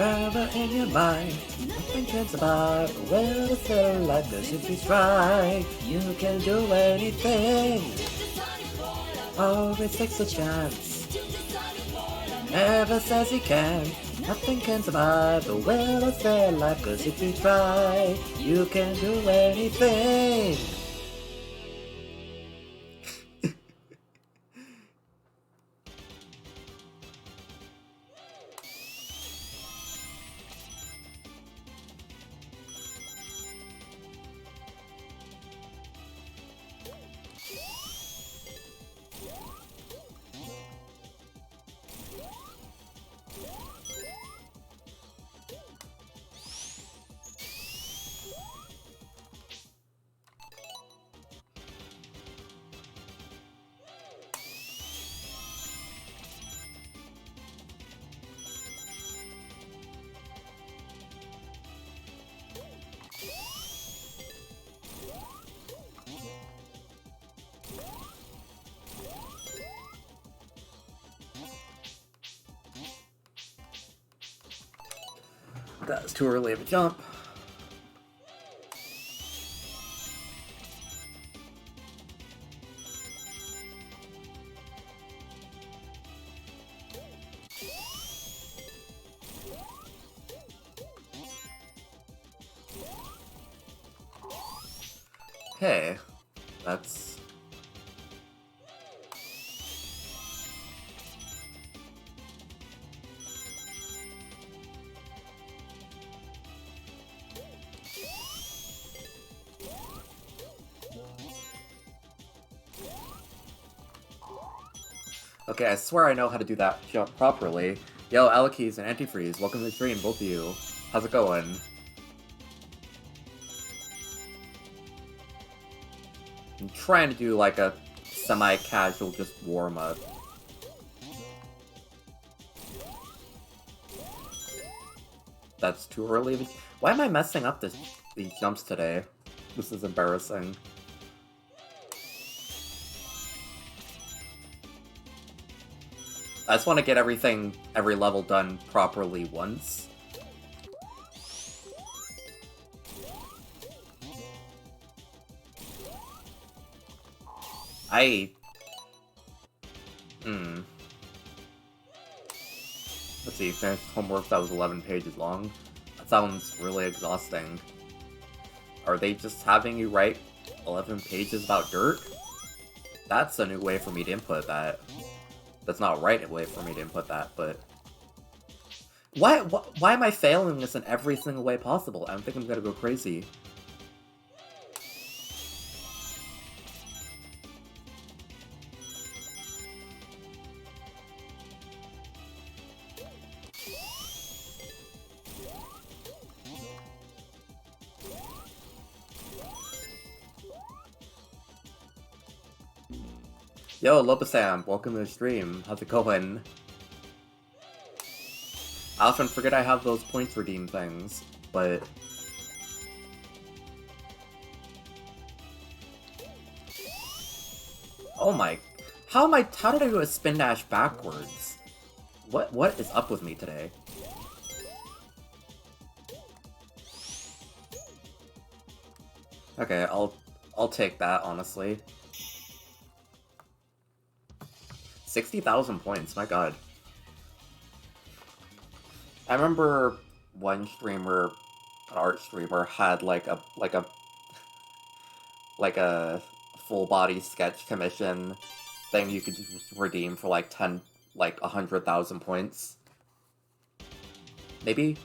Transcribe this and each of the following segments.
Forever in your mind, nothing can survive. Well, it's still life, cause if you try, you can do anything. Always takes a chance. Never says he can. Nothing can survive the will of their life, cause if you try, you can do anything. That's too early of a jump. Hey, that's... Okay, I swear I know how to do that jump properly. Yo, Alekes and Antifreeze, welcome to the stream, both of you. How's it going? I'm trying to do like a semi-casual just warm-up. That's too early. Why am I messing up these jumps today? This is embarrassing. I just want to get every level done properly once. Let's see, finished homework that was 11 pages long. That sounds really exhausting. Are they just having you write 11 pages about dirt? That's a new way for me to input that. That's not a right way for me to input that, but... Why am I failing this in every single way possible? I don't think I'm gonna go crazy. Yo, Lopasam, welcome to the stream. How's it going? I often forget I have those points redeem things, but... Oh my... How did I do a spin dash backwards? What is up with me today? Okay, I'll take that, honestly. 60,000 points, my god. I remember one streamer, an art streamer, had like a full body sketch commission thing you could just redeem for like 100,000 points. Maybe?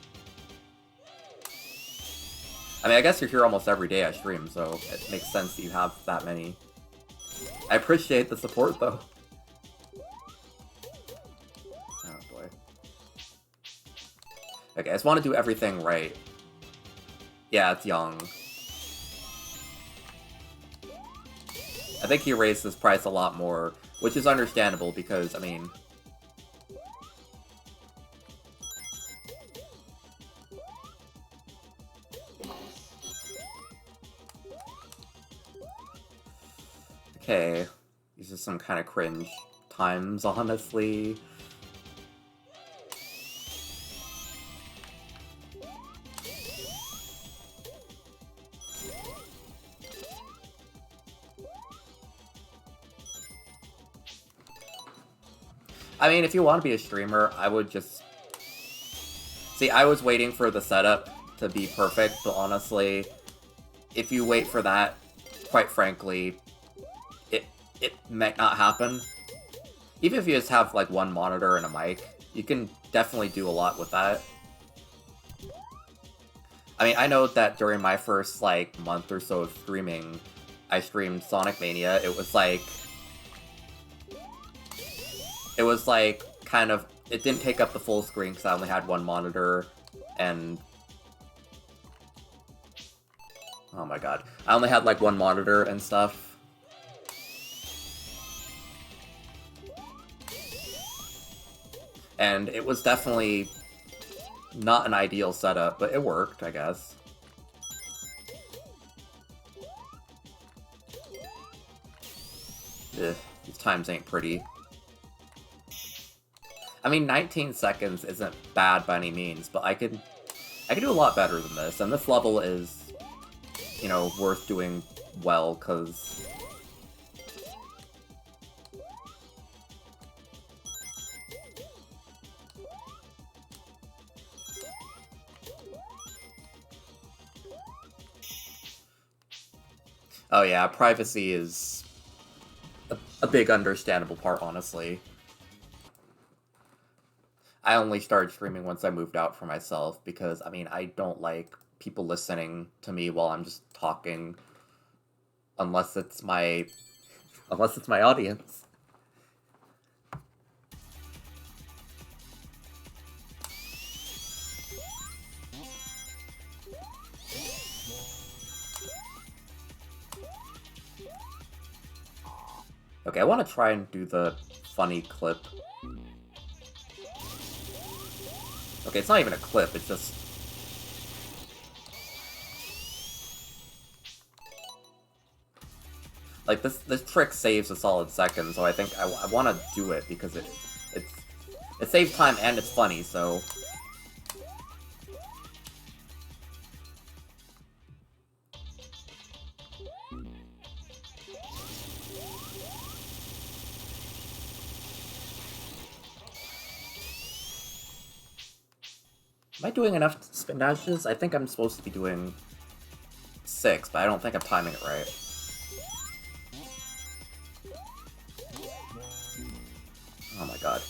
I mean, I guess you're here almost every day I stream, so it makes sense that you have that many. I appreciate the support, though. Oh, boy. Okay, I just want to do everything right. Yeah, it's Young. I think he raised his price a lot more, which is understandable because, I mean... Okay, these are some kind of cringe times, honestly. I mean, if you want to be a streamer, I would just... See, I was waiting for the setup to be perfect, but honestly, if you wait for that, quite frankly, it might not happen. Even if you just have, like, one monitor and a mic, you can definitely do a lot with that. I mean, I know that during my first, like, month or so of streaming, I streamed Sonic Mania. It was like, kind of... It didn't take up the full screen because I only had one monitor, and... Oh my god. I only had, like, one monitor and stuff. And it was definitely not an ideal setup, but it worked, I guess. Ugh, these times ain't pretty. I mean, 19 seconds isn't bad by any means, but I could do a lot better than this, and this level is, you know, worth doing well, because... Oh yeah, privacy is a big understandable part, honestly. I only started streaming once I moved out for myself, because, I mean, I don't like people listening to me while I'm just talking, unless it's my audience. Okay, I want to try and do the funny clip. Okay, it's not even a clip, it's just... Like, this trick saves a solid second, so I think I want to do it, because it saves time and it's funny, so... Am I doing enough spin dashes? I think I'm supposed to be doing 6, but I don't think I'm timing it right. Oh my god.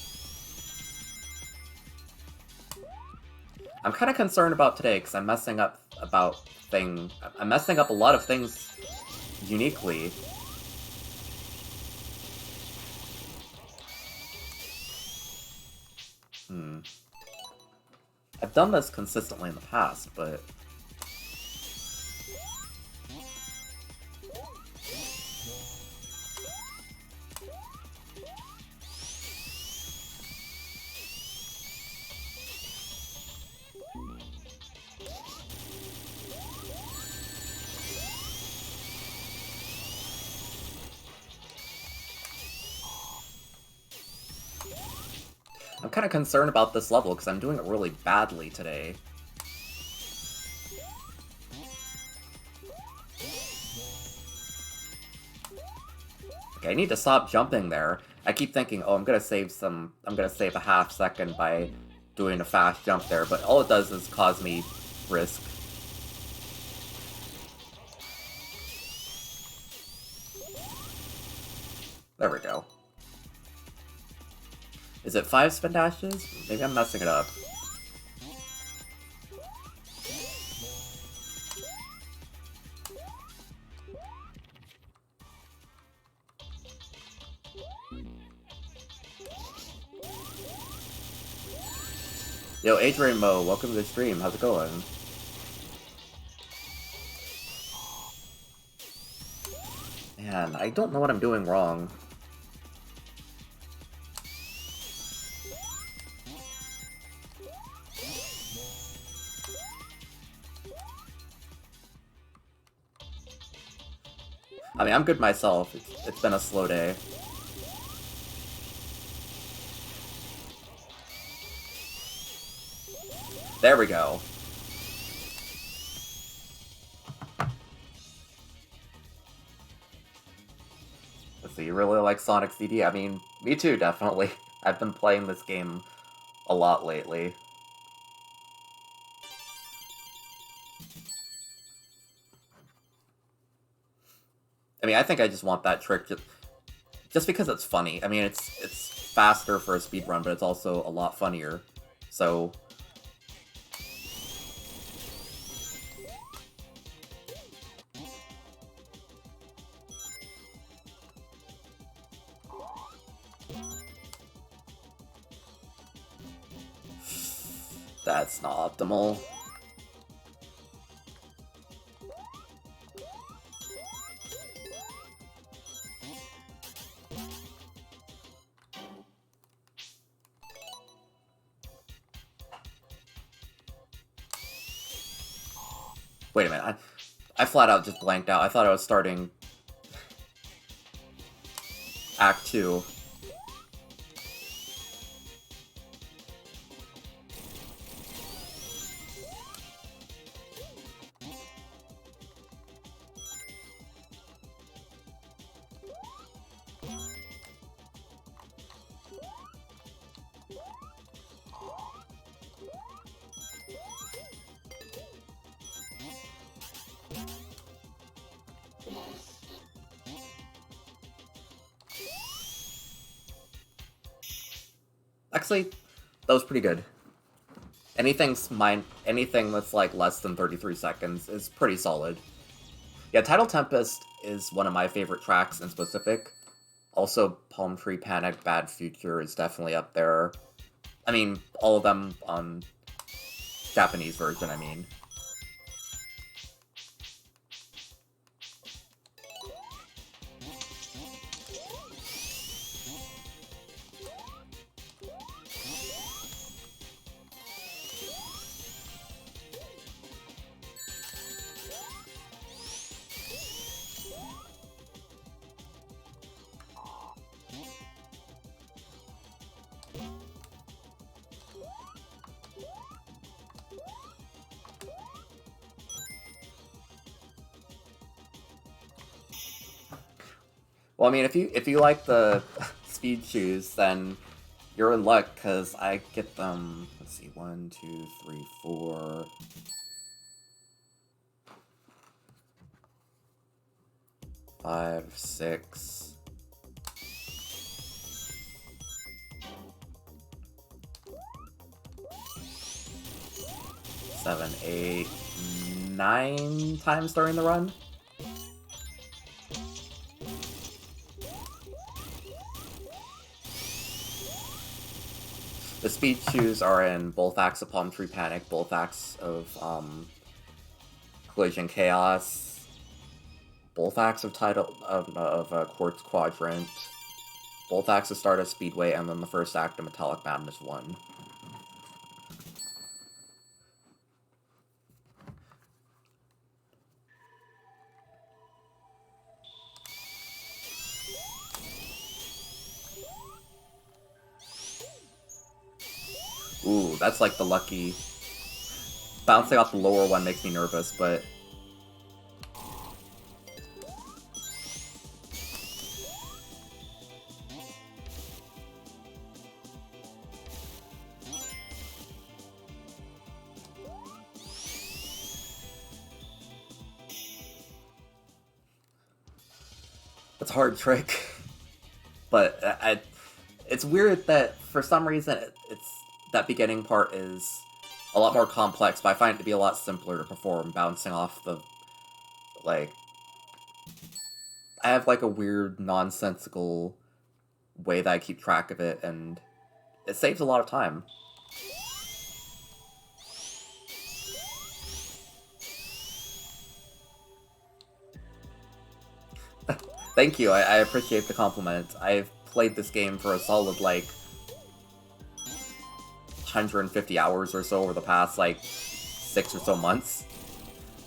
I'm kind of concerned about today, because I'm messing up I'm messing up a lot of things uniquely. I've done this consistently in the past, but... I'm kind of concerned about this level, because I'm doing it really badly today. Okay, I need to stop jumping there. I keep thinking, oh, I'm gonna save a half second by doing a fast jump there, but all it does is cause me risk. There we go. Is it 5 spin dashes? Maybe I'm messing it up. Yo, Adrian Mo, welcome to the stream. How's it going? Man, I don't know what I'm doing wrong. I mean, I'm good myself. It's been a slow day. There we go. Let's see, you really like Sonic CD? I mean, me too, definitely. I've been playing this game a lot lately. I mean, I think I just want that trick just because it's funny. I mean, it's faster for a speedrun, but it's also a lot funnier. So that's not optimal. Wait a minute, I flat out just blanked out. I thought I was starting Act 2. Actually, that was pretty good. Anything that's like less than 33 seconds is pretty solid. Yeah, Tidal Tempest is one of my favorite tracks in specific. Also, Palm Tree Panic, Bad Future is definitely up there. I mean, all of them on Japanese version, I mean. Well, I mean, if you like the speed shoes, then you're in luck, because I get them, let's see, 1, 2, 3, 4... 5, 6... 7, 8, 9 times during the run. The speed shoes are in both acts of Palm Tree Panic, both acts of Collision Chaos, both acts of Quartz Quadrant, both acts of Stardust Speedway, and then the first act of Metallic Madness 1. Ooh, that's like the lucky... Bouncing off the lower one makes me nervous, but... It's a hard trick. But it's weird that for some reason that beginning part is a lot more complex, but I find it to be a lot simpler to perform, bouncing off the, like... I have, like, a weird, nonsensical way that I keep track of it, and it saves a lot of time. Thank you, I appreciate the compliment. I've played this game for a solid, like, 150 hours or so over the past, like, 6 or so months.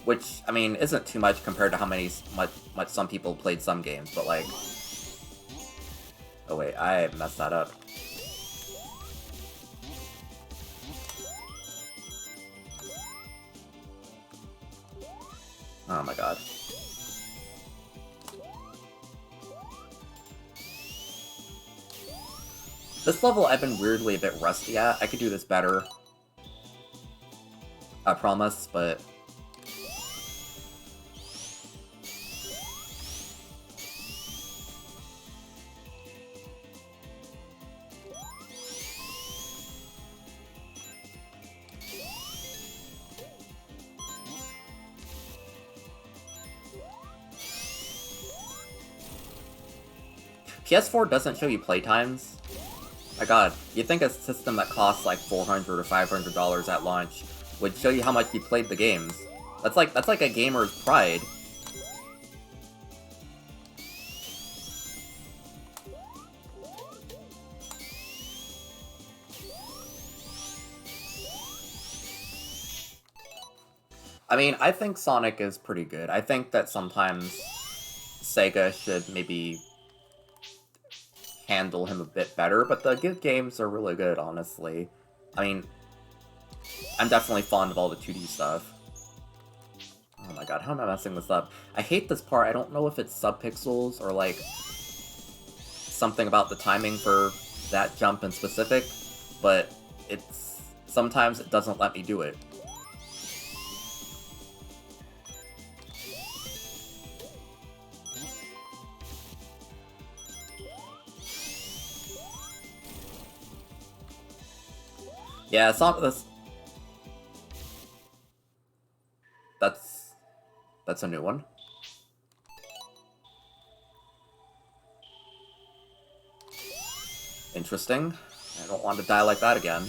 Which, I mean, isn't too much compared to how much some people played some games, but, like... Oh wait, I messed that up. Oh my god. This level I've been weirdly a bit rusty at. I could do this better. I promise, but... PS4 doesn't show you playtimes. My god, you'd think a system that costs like $400 or $500 at launch would show you how much you played the games. That's like a gamer's pride. I mean, I think Sonic is pretty good. I think that sometimes Sega should maybe handle him a bit better, but the good games are really good, honestly. I mean, I'm definitely fond of all the 2D stuff. Oh my god, how am I messing this up? I hate this part. I don't know if it's subpixels or, like, something about the timing for that jump in specific, but it's... sometimes it doesn't let me do it. Yeah, it's not this. That's a new one. Interesting. I don't want to die like that again.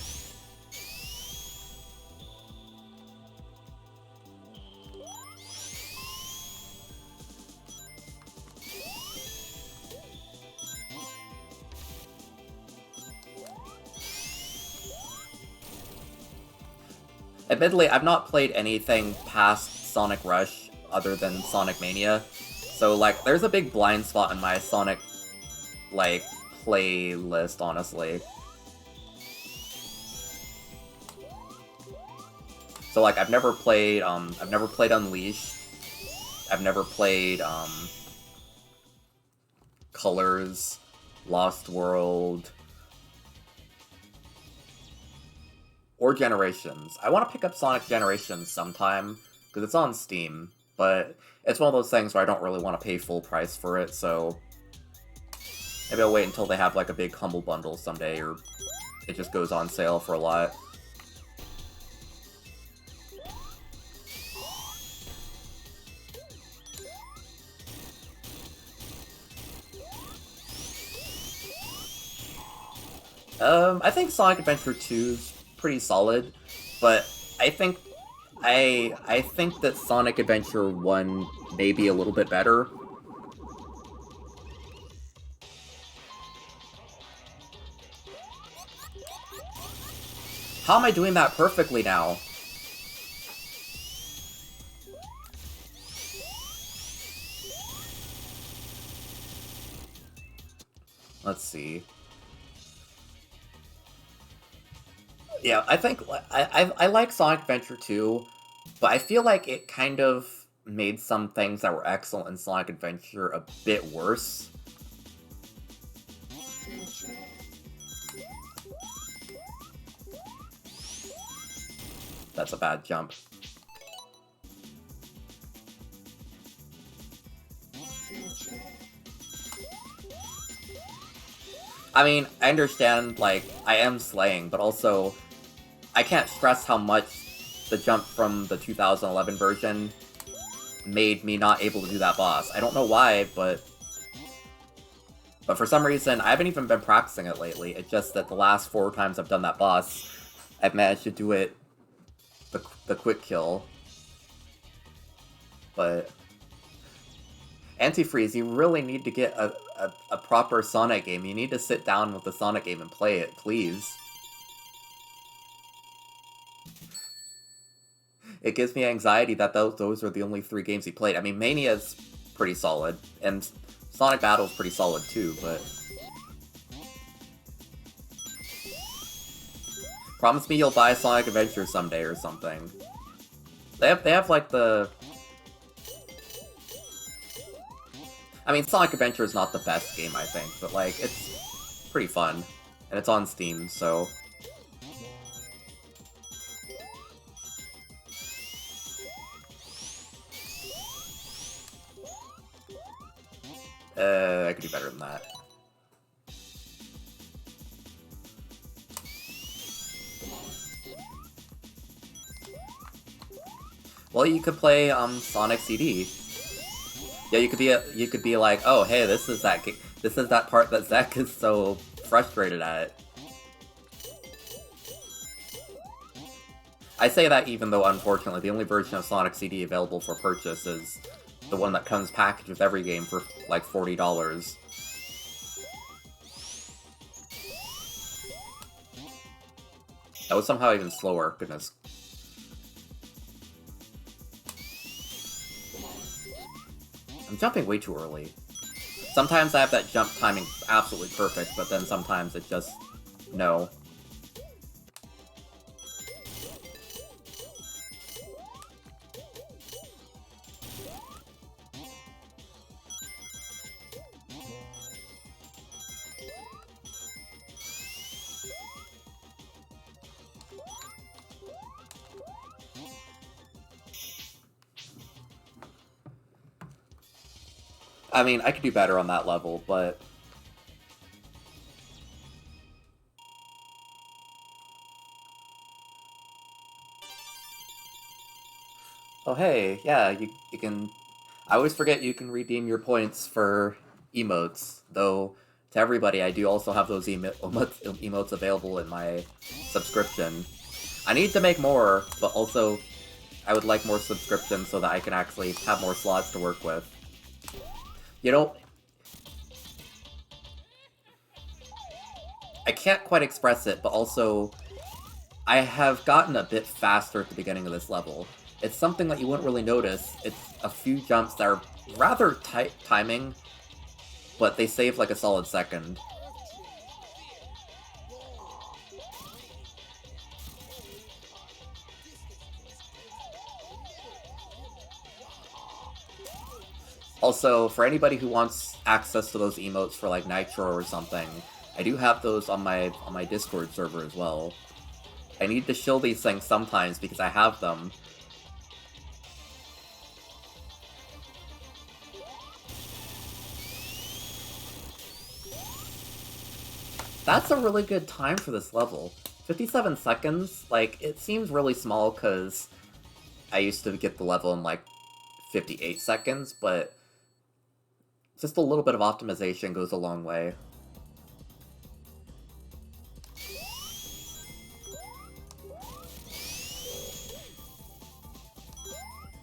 Admittedly, I've not played anything past Sonic Rush other than Sonic Mania, so, like, there's a big blind spot in my Sonic, like, playlist, honestly. So, like, I've never played Unleashed. I've never played, Colors, Lost World, or Generations. I want to pick up Sonic Generations sometime, because it's on Steam, but it's one of those things where I don't really want to pay full price for it, so maybe I'll wait until they have, like, a big Humble Bundle someday, or it just goes on sale for a lot. I think Sonic Adventure 2's pretty solid, but I think that Sonic Adventure 1 may be a little bit better. How am I doing that perfectly now? Let's see. Yeah, I think I like Sonic Adventure 2, but I feel like it kind of made some things that were excellent in Sonic Adventure a bit worse. That's a bad jump. I mean, I understand, like, I am slaying, but also I can't stress how much the jump from the 2011 version made me not able to do that boss. I don't know why, but for some reason, I haven't even been practicing it lately. It's just that the last 4 times I've done that boss, I've managed to do it the quick kill. But Antifreeze, you really need to get a proper Sonic game. You need to sit down with the Sonic game and play it, please. It gives me anxiety that those are the only 3 games he played. I mean, Mania's pretty solid, and Sonic Battle's pretty solid too, but... Promise me you'll buy Sonic Adventure someday or something. They have like the... I mean, Sonic Adventure is not the best game, I think, but, like, it's pretty fun. And it's on Steam, so... I could do better than that. Well, you could play Sonic CD. Yeah, you could be like, oh, hey, this is that part that Zack is so frustrated at. I say that even though, unfortunately, the only version of Sonic CD available for purchase is the one that comes packaged with every game for like $40. That was somehow even slower. Goodness. I'm jumping way too early. Sometimes I have that jump timing absolutely perfect, but then sometimes it just... no. I mean, I could do better on that level, but... oh hey, yeah, you can... I always forget you can redeem your points for emotes, though to everybody I do also have those emotes available in my subscription. I need to make more, but also I would like more subscriptions so that I can actually have more slots to work with. You know, I can't quite express it, but also I have gotten a bit faster at the beginning of this level. It's something that you wouldn't really notice. It's a few jumps that are rather tight timing, but they save like a solid second. Also, for anybody who wants access to those emotes for like Nitro or something, I do have those on my Discord server as well. I need to shill these things sometimes because I have them. That's a really good time for this level. 57 seconds, like, it seems really small because I used to get the level in like 58 seconds, but just a little bit of optimization goes a long way.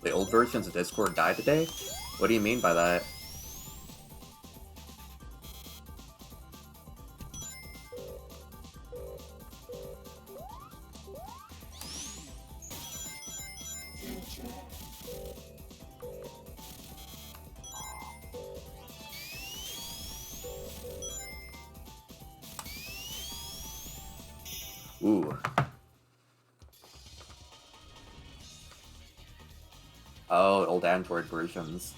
The old versions of Discord died today? What do you mean by that? Ooh. Oh, old Android versions.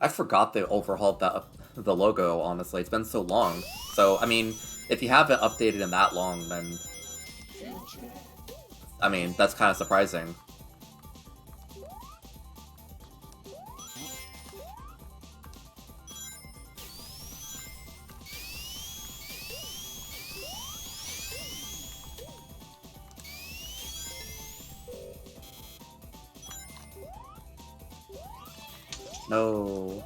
I forgot they overhauled the logo, honestly. It's been so long. So, I mean, if you haven't updated in that long, then... I mean, that's kind of surprising. No.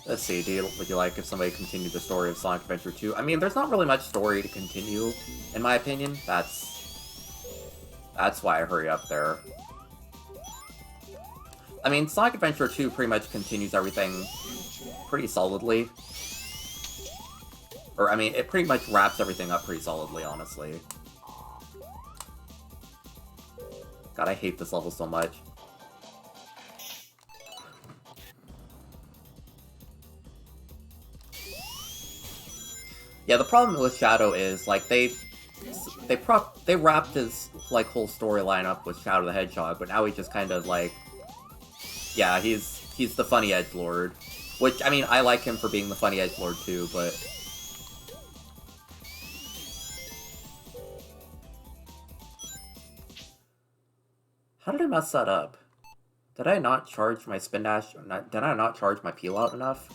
Let's see, would you like if somebody continued the story of Sonic Adventure 2? I mean, there's not really much story to continue, in my opinion. That's why I hurry up there. I mean, Sonic Adventure 2 pretty much continues everything pretty solidly. Or, I mean, it pretty much wraps everything up pretty solidly, honestly. God, I hate this level so much. Yeah, the problem with Shadow is, like, they wrapped his, like, whole storyline up with Shadow the Hedgehog, but now he just kind of, like... Yeah, he's the funny edgelord. Which, I mean, I like him for being the funny edgelord too, but... How did I mess that up? Did I not charge my spin dash? Did I not charge my peel out enough?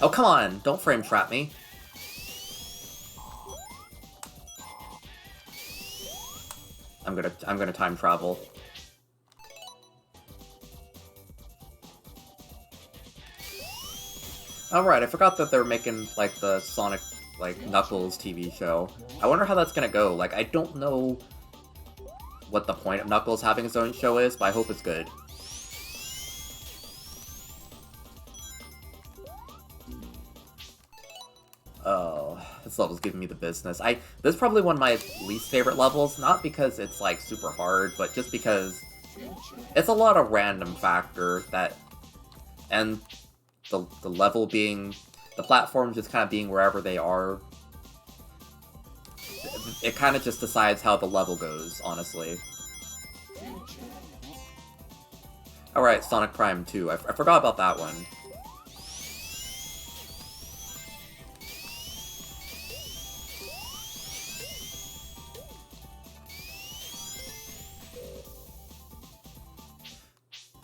Oh, come on! Don't frame trap me. I'm gonna time travel. Alright, I forgot that they're making, like, the Sonic, like, Knuckles TV show. I wonder how that's gonna go. Like, I don't know what the point of Knuckles having his own show is, but I hope it's good. Oh, this level's giving me the business. This is probably one of my least favorite levels, not because it's, like, super hard, but just because it's a lot of random factor that... And the level being... The platform just kind of being wherever they are. It kind of just decides how the level goes, honestly. Alright, Sonic Prime 2. I forgot about that one.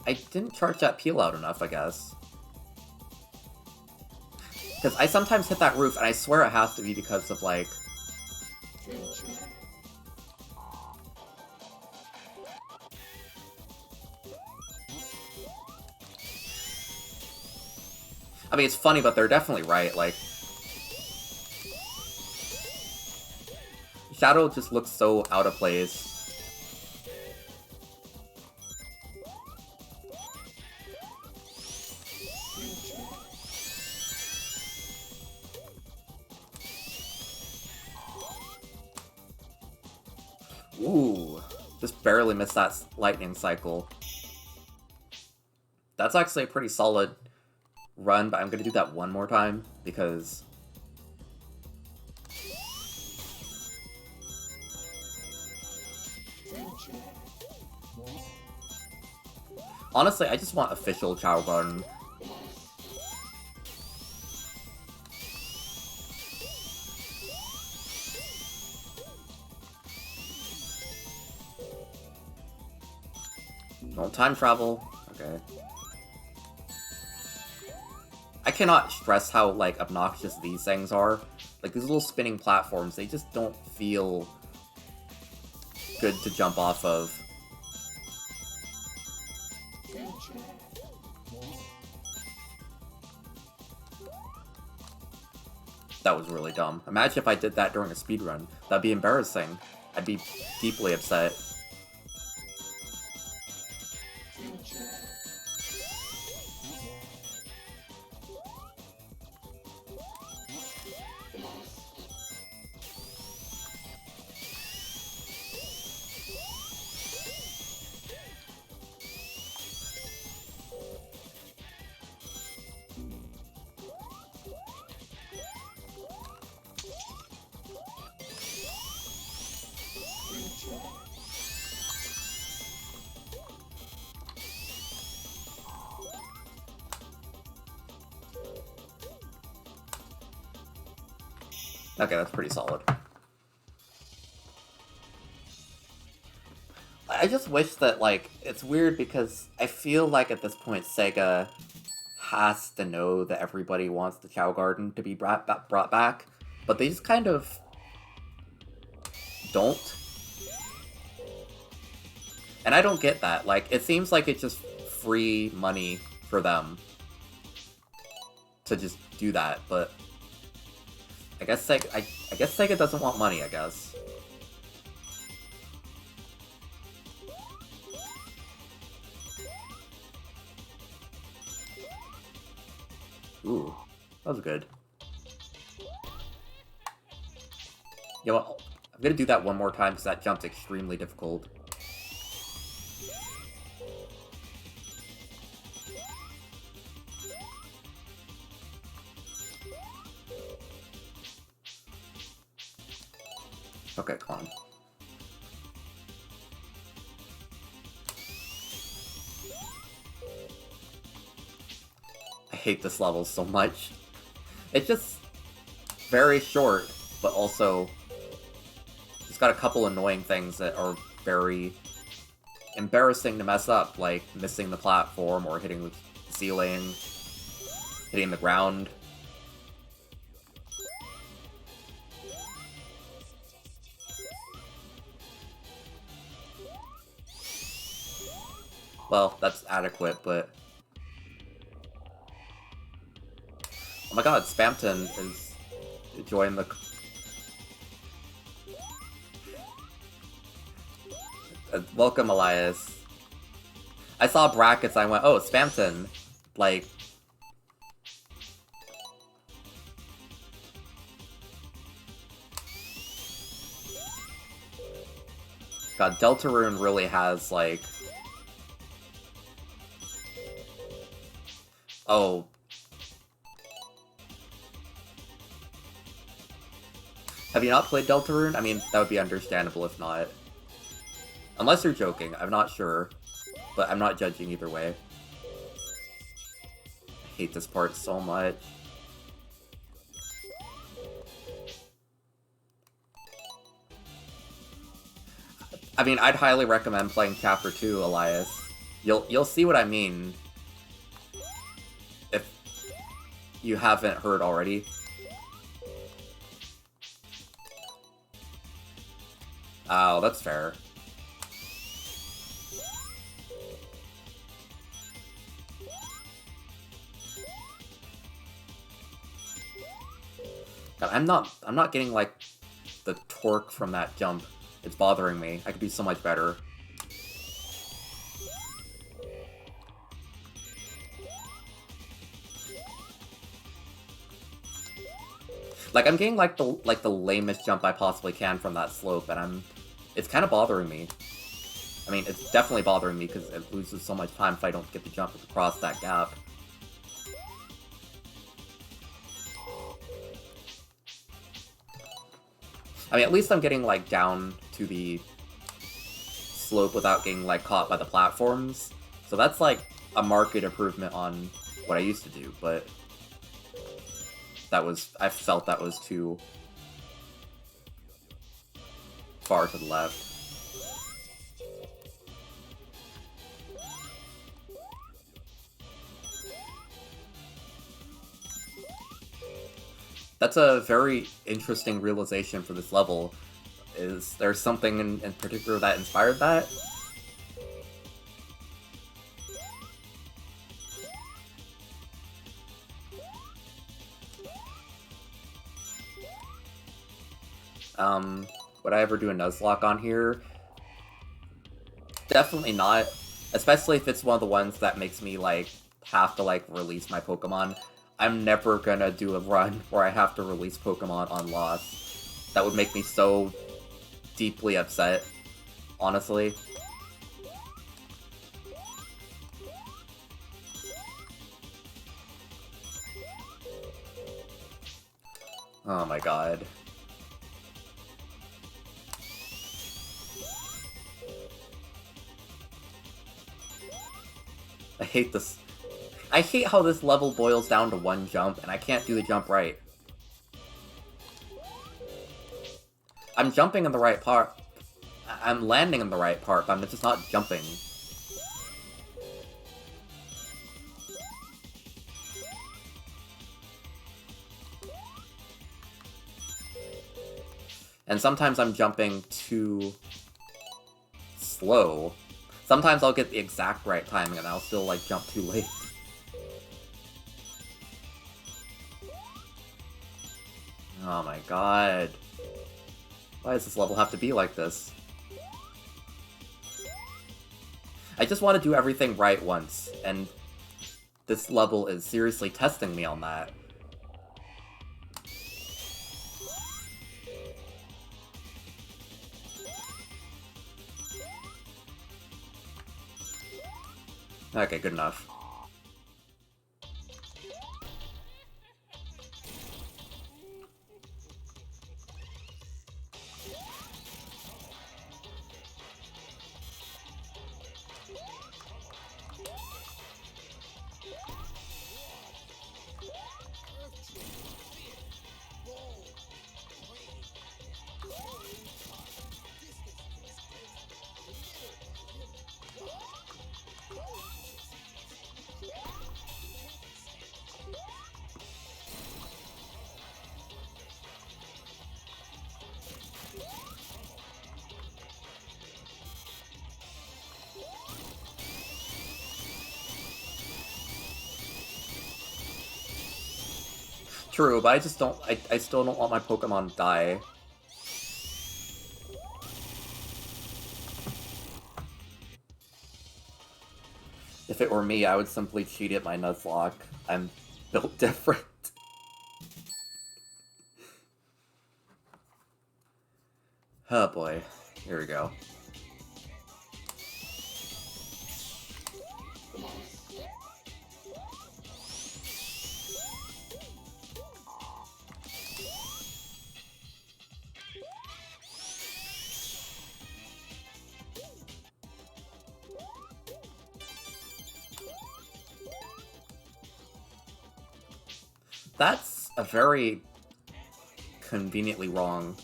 I didn't charge that peel out enough, I guess. Because I sometimes hit that roof, and I swear it has to be because of, like... I mean, it's funny, but they're definitely right, like... Shadow just looks so out of place. Ooh, just barely missed that lightning cycle. That's actually a pretty solid run, but I'm gonna do that one more time, because... Honestly, I just want official Chao Garden. No time travel. Okay. I cannot stress how, like, obnoxious these things are. Like, these little spinning platforms, they just don't feel good to jump off of. That was really dumb. Imagine if I did that during a speedrun. That'd be embarrassing. I'd be deeply upset. Okay, that's pretty solid. I just wish that, like, it's weird because I feel like at this point Sega has to know that everybody wants the Chao Garden to be brought back, but they just kind of don't. And I don't get that. Like, it seems like it's just free money for them to just do that, but I guess Sega doesn't want money, I guess. Ooh, that was good. You know what? I'm gonna do that one more time because that jump's extremely difficult. Okay, come on. I hate this level so much. It's just very short, but also it's got a couple annoying things that are very embarrassing to mess up, like missing the platform or hitting the ceiling, hitting the ground. Well, that's adequate, but... Oh my god, Spamton is enjoying the... Welcome, Elias. I saw brackets, I went, oh, Spamton. Like... God, Deltarune really has, like... Oh. Have you not played Deltarune? I mean, that would be understandable if not. Unless you're joking, I'm not sure. But I'm not judging either way. I hate this part so much. I mean, I'd highly recommend playing Chapter 2, Elias. You'll see what I mean. If you haven't heard already. Oh, that's fair. God, I'm not getting, like, the torque from that jump. It's bothering me. I could do so much better. Like, I'm getting, like, the lamest jump I possibly can from that slope, and it's kind of bothering me. I mean, it's definitely bothering me because it loses so much time if I don't get the jump across that gap. I mean, at least I'm getting, like, down to the slope without getting, like, caught by the platforms. So that's, like, a marked improvement on what I used to do, but... I felt that was too far to the left. That's a very interesting realization for this level. Is there something in particular that inspired that? Would I ever do a Nuzlocke on here? Definitely not. Especially if it's one of the ones that makes me, like, have to, like, release my Pokemon. I'm never gonna do a run where I have to release Pokemon on loss. That would make me so deeply upset, honestly. Oh my god. I hate this. I hate how this level boils down to one jump, and I can't do the jump right. I'm jumping in the right part. I'm landing in the right part, but I'm just not jumping. And sometimes I'm jumping too slow. Sometimes I'll get the exact right timing and I'll still, like, jump too late. Oh my god. Why does this level have to be like this? I just want to do everything right once, and this level is seriously testing me on that. Okay, good enough. True, but I just don't. I still don't want my Pokemon to die. If it were me, I would simply cheat at my Nuzlocke. I'm built different. Oh boy. Here we go. That's a very conveniently wrong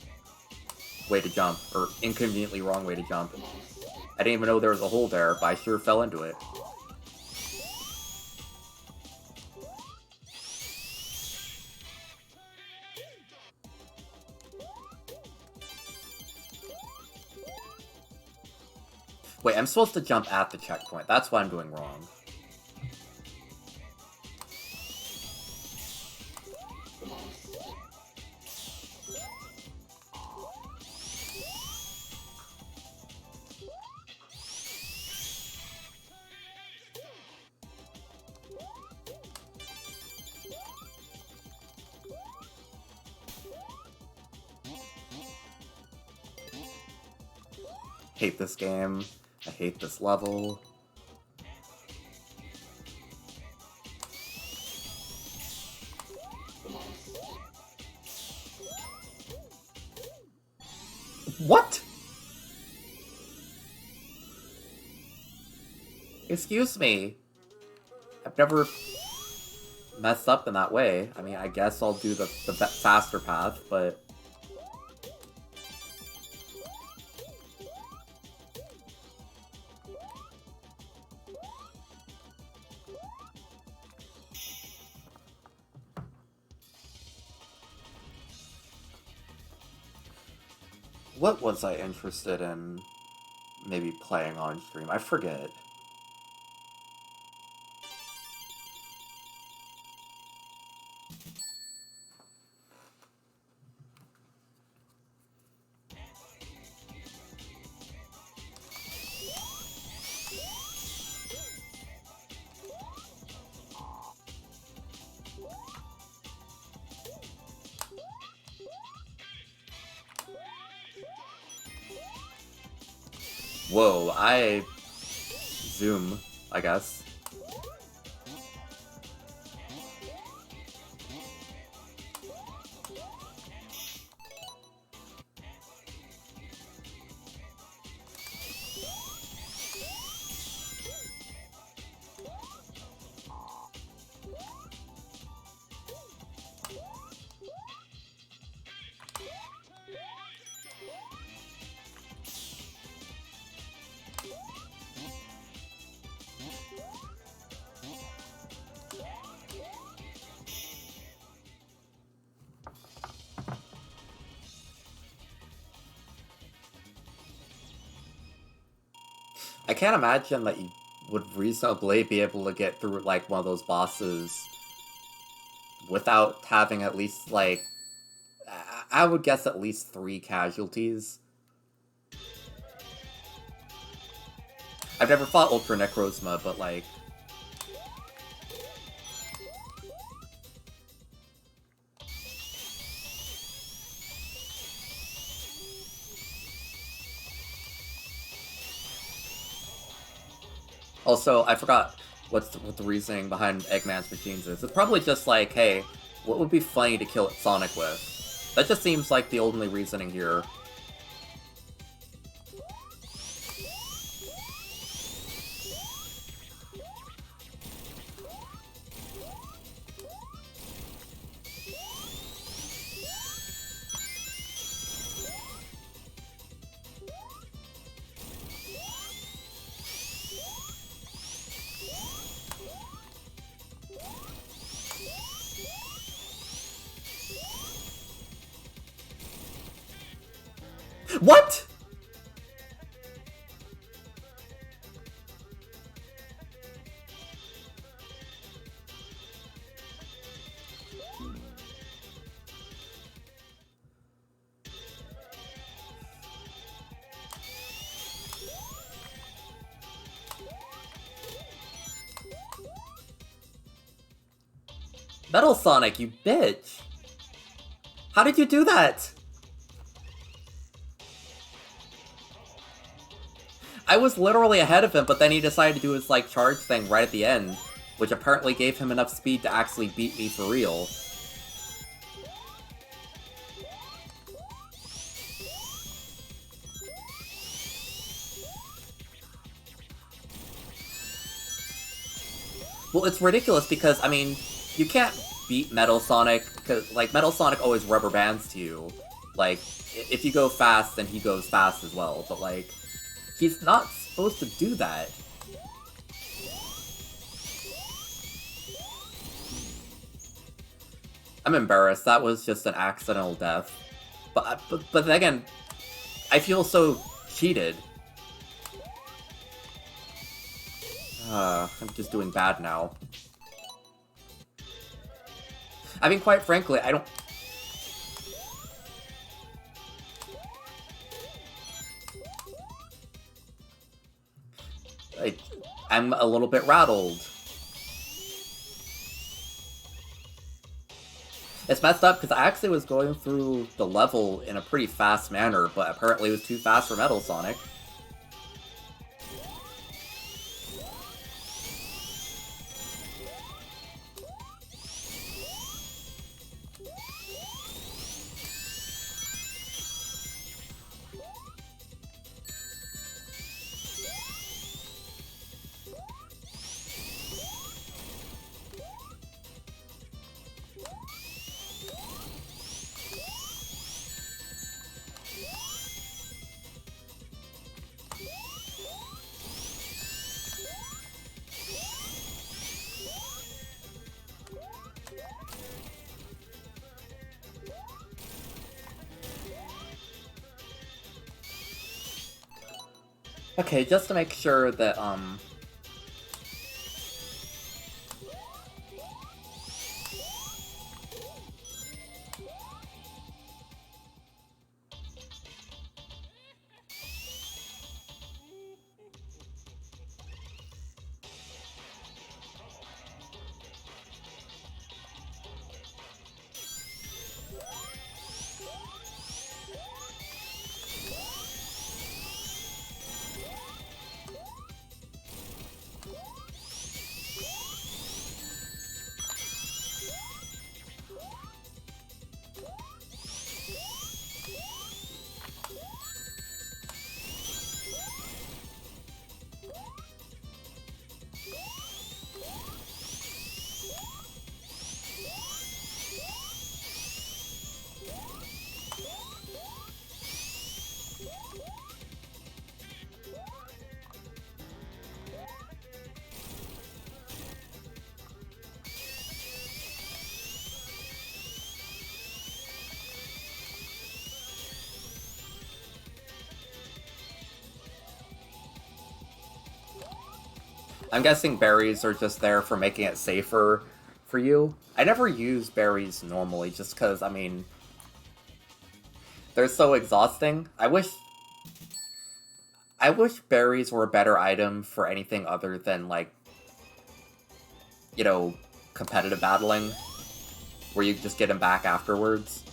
way to jump, or inconveniently wrong way to jump. I didn't even know there was a hole there, but I sure fell into it. Wait, I'm supposed to jump at the checkpoint. That's what I'm doing wrong. Hate this game. I hate this level. What? Excuse me. I've never messed up in that way. I mean, I guess I'll do the faster path, but... What was I interested in maybe playing on stream? I forget. Whoa, I zoom, I guess. I can't imagine that you would reasonably be able to get through, like, one of those bosses without having at least, like, I would guess at least 3 casualties. I've never fought Ultra Necrozma, but, like... Also, I forgot what the reasoning behind Eggman's machines is. It's probably just like, hey, what would be funny to kill Sonic with? That just seems like the only reasoning here. What?! Metal Sonic, you bitch! How did you do that? I was literally ahead of him, but then he decided to do his, like, charge thing right at the end, which apparently gave him enough speed to actually beat me for real. Well, it's ridiculous because, I mean, you can't beat Metal Sonic, because, like, Metal Sonic always rubber bands to you. Like, if you go fast, then he goes fast as well, but, like, he's not supposed to do that. I'm embarrassed. That was just an accidental death. But then again, I feel so cheated. I'm just doing bad now. I mean, quite frankly, I don't... Like, I'm a little bit rattled. It's messed up because I actually was going through the level in a pretty fast manner, but apparently it was too fast for Metal Sonic. Okay, just to make sure that, I'm guessing berries are just there for making it safer for you. I never use berries normally just because, I mean, they're so exhausting. I wish berries were a better item for anything other than, like, you know, competitive battling, where you just get them back afterwards.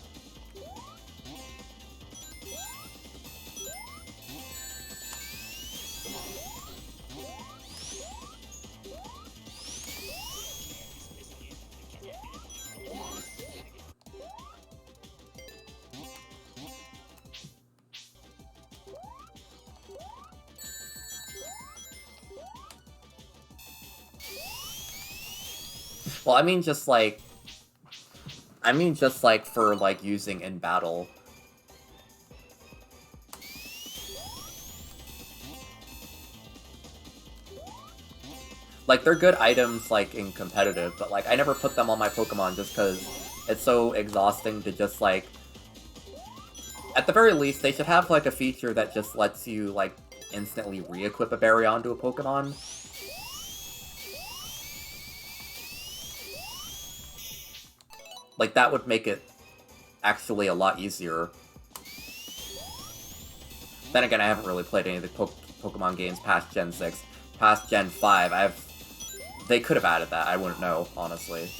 Well, I mean just like for like using in battle. Like they're good items like in competitive, but like I never put them on my Pokemon just because it's so exhausting to just like. At the very least, they should have like a feature that just lets you like instantly re-equip a berry onto a Pokemon. Like, that would make it actually a lot easier. Then again, I haven't really played any of the Pokemon games past Gen 6. Past Gen 5, they could have added that, I wouldn't know, honestly.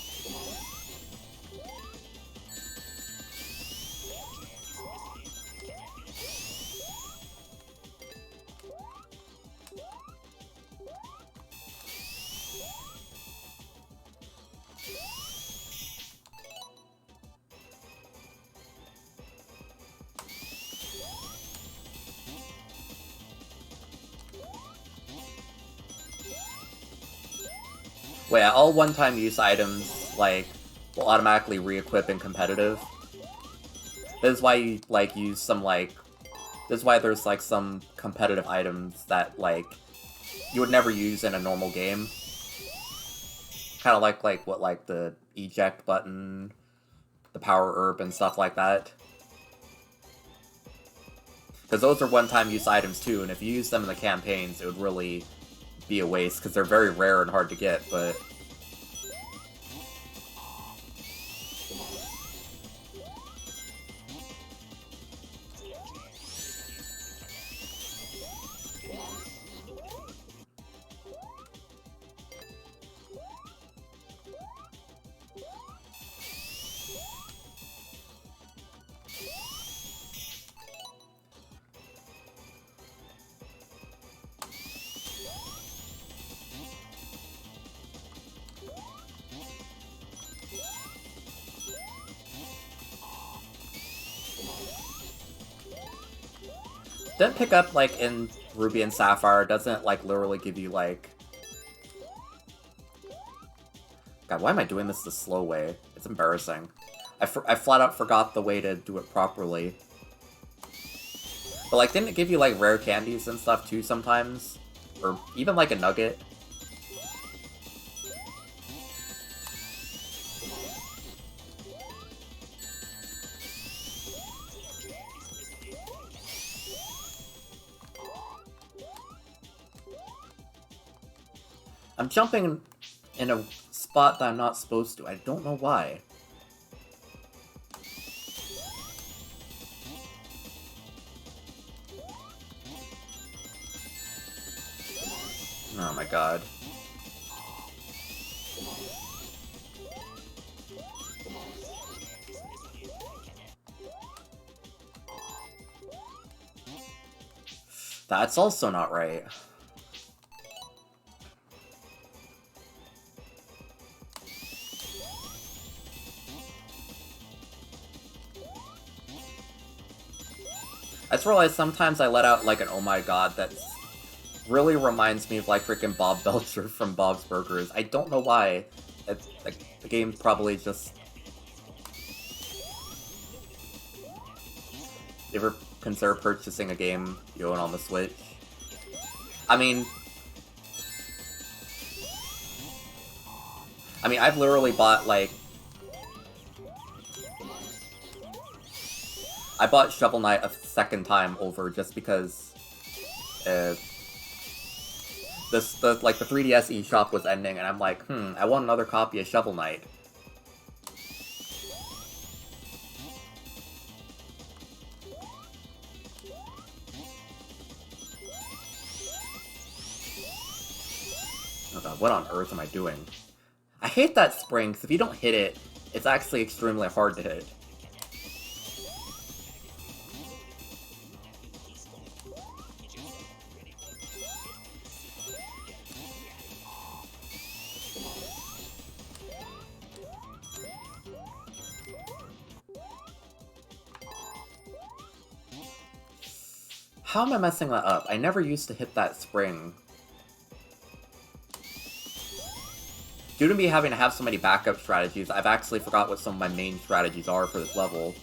Well, yeah, all one-time use items, like, will automatically re-equip in competitive. This is why you, like, use some, like... This is why there's, like, some competitive items that, like, you would never use in a normal game. Kind of like, what, like, the eject button, the power herb, and stuff like that. Because those are one-time use items, too, and if you use them in the campaigns, it would really be a waste, because they're very rare and hard to get, but... Didn't pick up, like, in Ruby and Sapphire, doesn't, like, literally give you, like... God, why am I doing this the slow way? It's embarrassing. I flat out forgot the way to do it properly. But, like, didn't it give you, like, rare candies and stuff, too, sometimes? Or even, like, a nugget? I'm jumping in a spot that I'm not supposed to. I don't know why. Oh my god. That's also not right. I just realized sometimes I let out, like, an oh my god that really reminds me of, like, freaking Bob Belcher from Bob's Burgers. I don't know why. It's, like, the game probably just... You ever consider purchasing a game you own on the Switch? I mean, I've literally bought, like... I bought Shovel Knight a second time over just because... the 3DS eShop was ending, and I'm like, I want another copy of Shovel Knight. Oh god, what on earth am I doing? I hate that spring, because if you don't hit it, it's actually extremely hard to hit. How am I messing that up? I never used to hit that spring. Due to me having to have so many backup strategies, I've actually forgot what some of my main strategies are for this level.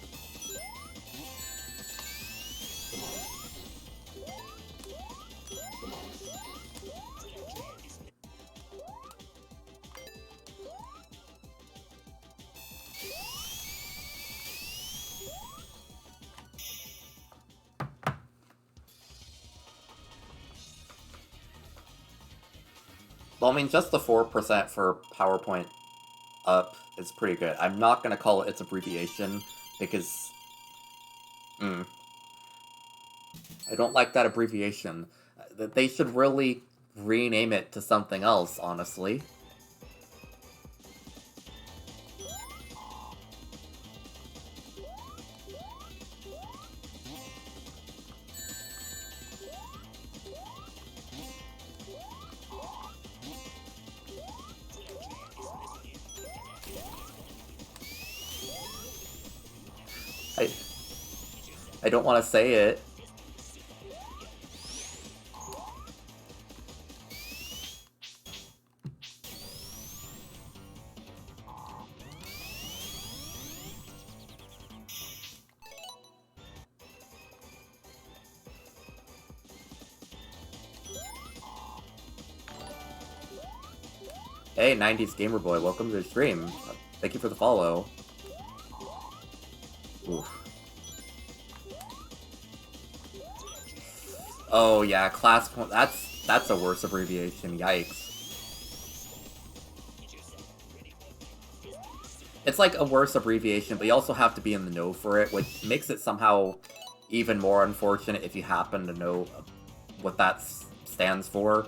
Well, I mean, just the 4% for PowerPoint up is pretty good. I'm not gonna call it its abbreviation, because... I don't like that abbreviation. They should really rename it to something else, honestly. I don't want to say it. Hey, 90s Gamer Boy, welcome to the stream. Thank you for the follow. Oof. Oh yeah, class point. That's a worse abbreviation. Yikes. It's like a worse abbreviation, but you also have to be in the know for it, which makes it somehow even more unfortunate if you happen to know what that stands for.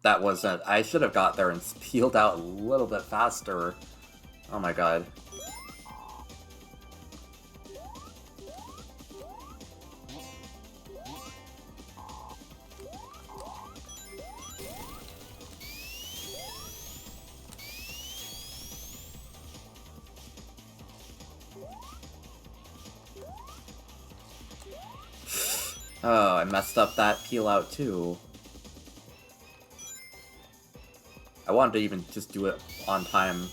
That wasn't... I should have got there and peeled out a little bit faster. Oh my god. Oh, I messed up that peel out too. I wanted to even just do it on time.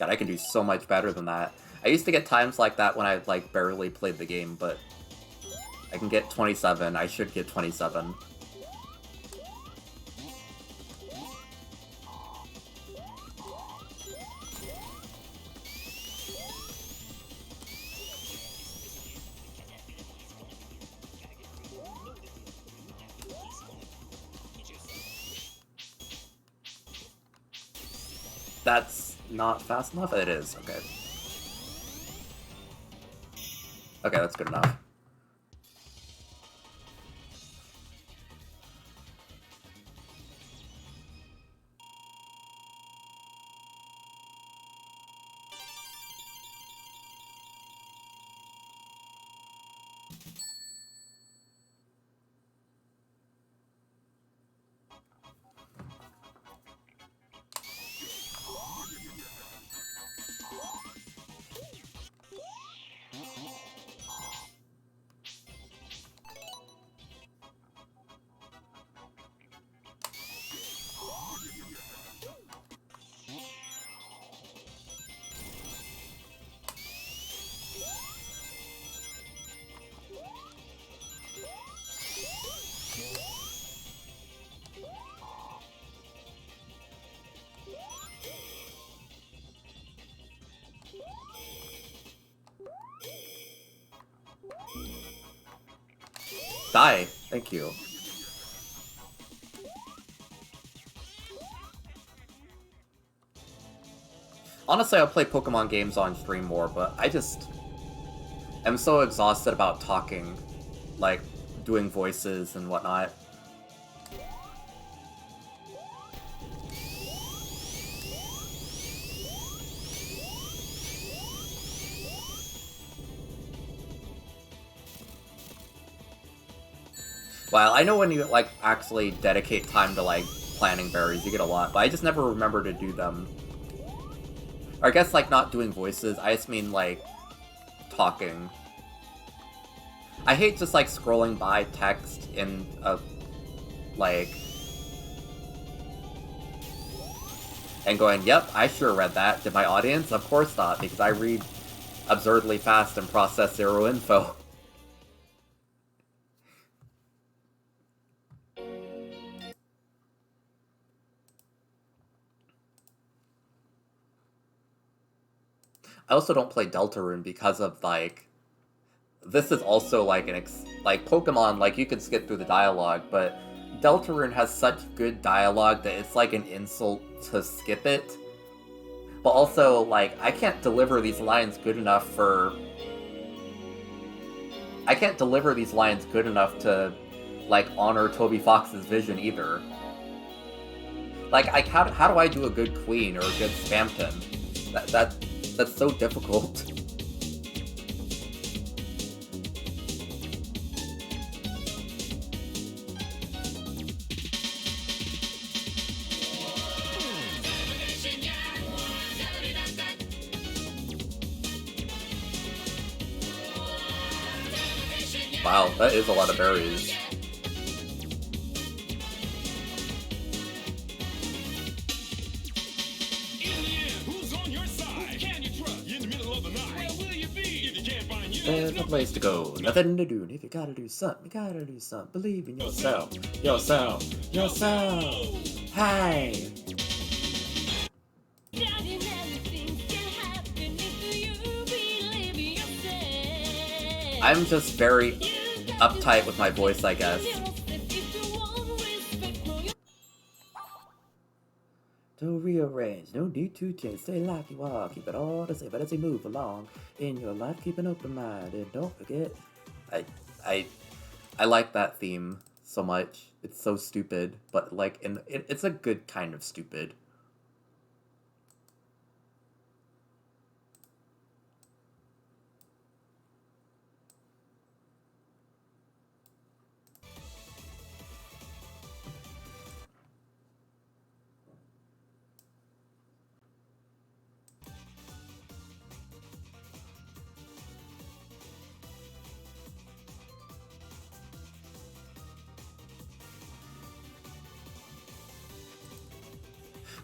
God, I can do so much better than that. I used to get times like that when I, like, barely played the game, but I can get 27. I should get 27. That's not fast enough? It is, okay. Okay, that's good enough. Die! Thank you. Honestly, I'll play Pokemon games on stream more, but I just am so exhausted about talking, like, doing voices and whatnot. Well, I know when you, like, actually dedicate time to, like, planting berries, you get a lot, but I just never remember to do them. Or I guess, like, not doing voices, I just mean, like, talking. I hate just, like, scrolling by text in a, like... and going, yep, I sure read that. Did my audience? Of course not, because I read absurdly fast and process zero info. I also don't play Deltarune because of, like... This is also, like, like, Pokemon, like, you can skip through the dialogue, but Deltarune has such good dialogue that it's, like, an insult to skip it. But also, like, I can't deliver these lines good enough for... I can't deliver these lines good enough to, like, honor Toby Fox's vision either. Like, how do I do a good Queen or a good Spamton? That's so difficult. Wow, that is a lot of berries. There's no place to go, nothing to do, and if you gotta do something, you gotta do something. Believe in yourself, yourself, yourself. Hey! I'm just very uptight with my voice, I guess. Don't rearrange, no need to change, stay like you are, keep it all the same, but as you move along in your life, keep an open mind, and don't forget, I like that theme so much. It's so stupid, but like, it's a good kind of stupid.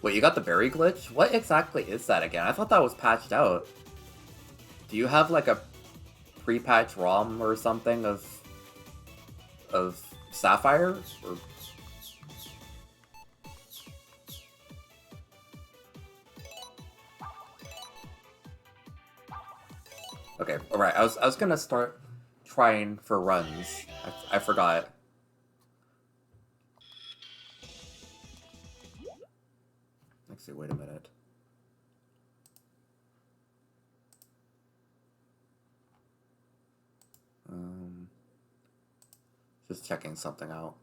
Wait, you got the berry glitch? What exactly is that again? I thought that was patched out. Do you have like a pre-patch ROM or something of Sapphire? Or... Okay, alright, I was gonna start trying for runs. I forgot. Actually, wait a minute. Just checking something out.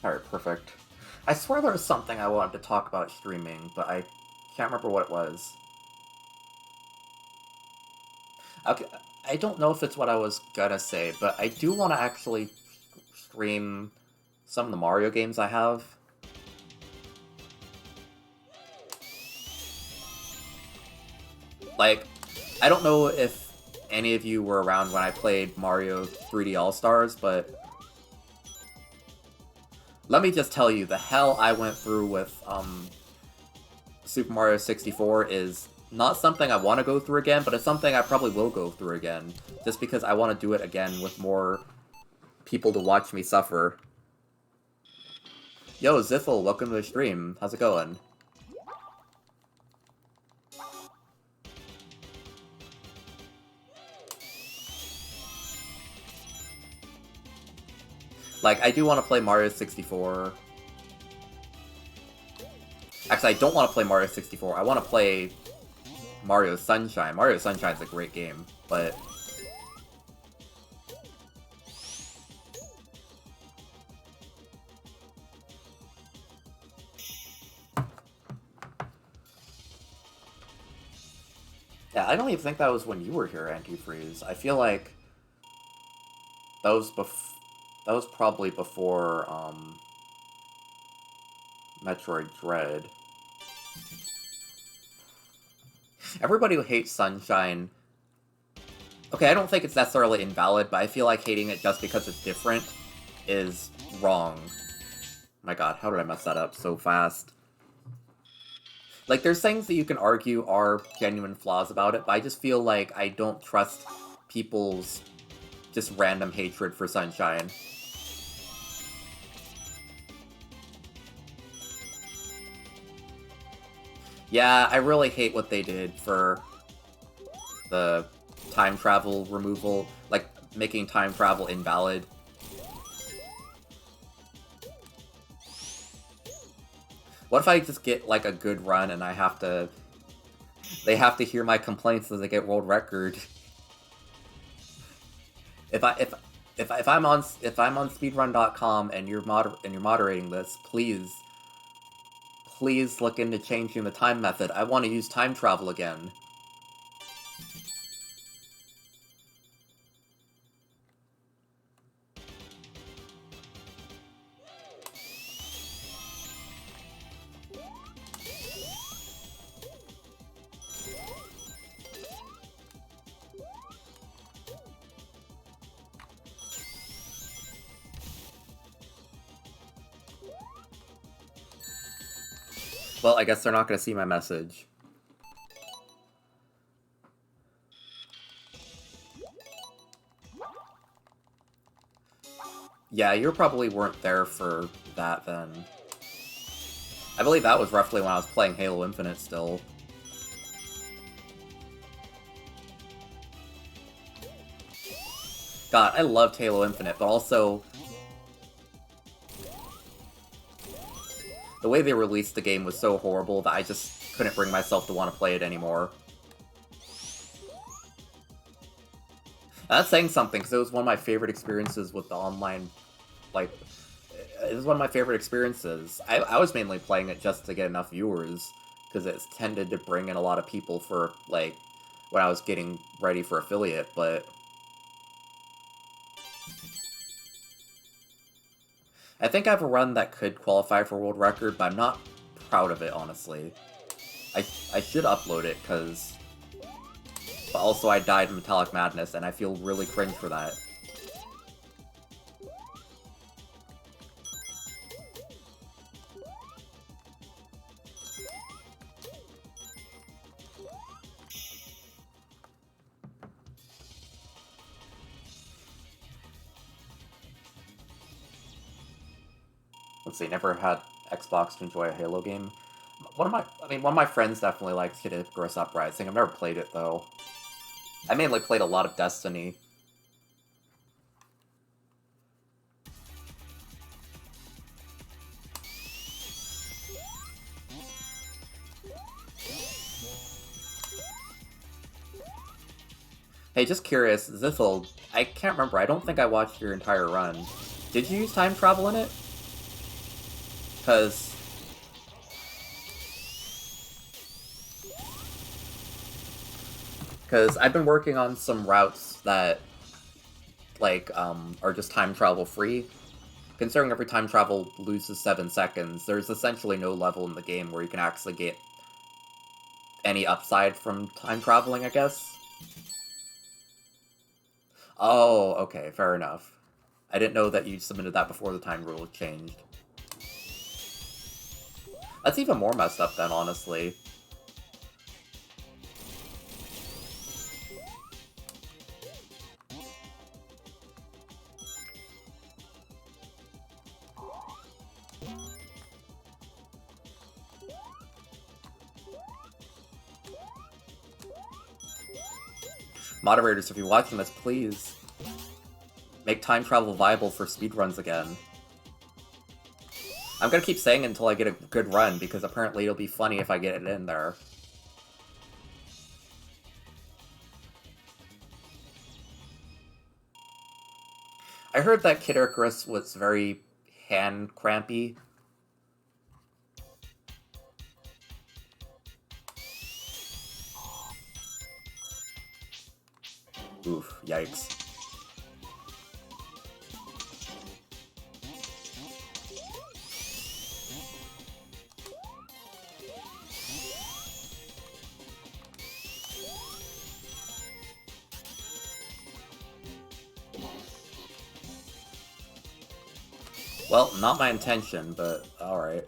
Alright, perfect. I swear there was something I wanted to talk about streaming, but I can't remember what it was. Okay, I don't know if it's what I was gonna say, but I do want to actually stream some of the Mario games I have. Like, I don't know if any of you were around when I played Mario 3D All-Stars, but let me just tell you, the hell I went through with Super Mario 64 is not something I want to go through again, but it's something I probably will go through again, just because I want to do it again with more people to watch me suffer. Yo, Ziffle, welcome to the stream. How's it going? Like, I do want to play Mario 64. Actually, I don't want to play Mario 64. I want to play Mario Sunshine. Mario Sunshine's a great game, but... yeah, I don't even think that was when you were here, Antifreeze. I feel like that was probably before Metroid Dread. Everybody who hates Sunshine... okay, I don't think it's necessarily invalid, but I feel like hating it just because it's different is wrong. My god, how did I mess that up so fast? Like, there's things that you can argue are genuine flaws about it, but I just feel like I don't trust people's just random hatred for Sunshine. Yeah, I really hate what they did for the time travel removal, like, making time travel invalid. What if I just get, like, a good run and I have to... they have to hear my complaints as I get world record? If I'm on speedrun.com and you're moderating this, please look into changing the time method. I want to use time travel again. Well, I guess they're not going to see my message. Yeah, you probably weren't there for that then. I believe that was roughly when I was playing Halo Infinite still. God, I loved Halo Infinite, but also... the way they released the game was so horrible that I just couldn't bring myself to want to play it anymore. That's saying something, because it was one of my favorite experiences with the online, like, it was one of my favorite experiences. I was mainly playing it just to get enough viewers, because it's tended to bring in a lot of people for, like, when I was getting ready for affiliate, but... I think I have a run that could qualify for world record, but I'm not proud of it, honestly. I should upload it, because... but also I died in Metallic Madness, and I feel really cringe for that. Let's see, never had Xbox to enjoy a Halo game. One of my friends definitely likes Kid Icarus Uprising. I've never played it, though. I mainly played a lot of Destiny. Hey, just curious, Ziffle, I can't remember, I don't think I watched your entire run. Did you use time travel in it? Because I've been working on some routes that, like, are just time travel free, Considering every time travel loses 7 seconds, there's essentially no level in the game where you can actually get any upside from time traveling, I guess. Oh, okay, fair enough. I didn't know that you submitted that before the time rule changed. That's even more messed up then, honestly. Moderators, if you're watching this, please make time travel viable for speedruns again. I'm gonna keep saying it until I get a good run, because apparently it'll be funny if I get it in there. I heard that Kid Icarus was very hand crampy. Oof, yikes. Well, not my intention, but alright.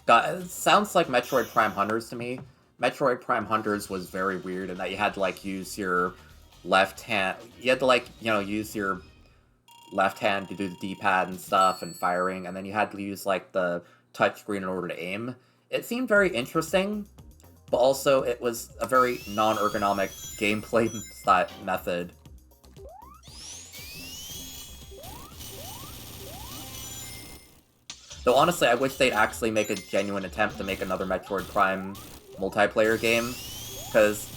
God, it sounds like Metroid Prime Hunters to me. Metroid Prime Hunters was very weird in that you had to, like, use your left hand... You had to, like, you know, use your left hand to do the D-pad and stuff and firing, and then you had to use, like, the touchscreen in order to aim. It seemed very interesting, but also it was a very non-ergonomic gameplay method. Though honestly, I wish they'd actually make a genuine attempt to make another Metroid Prime multiplayer game, because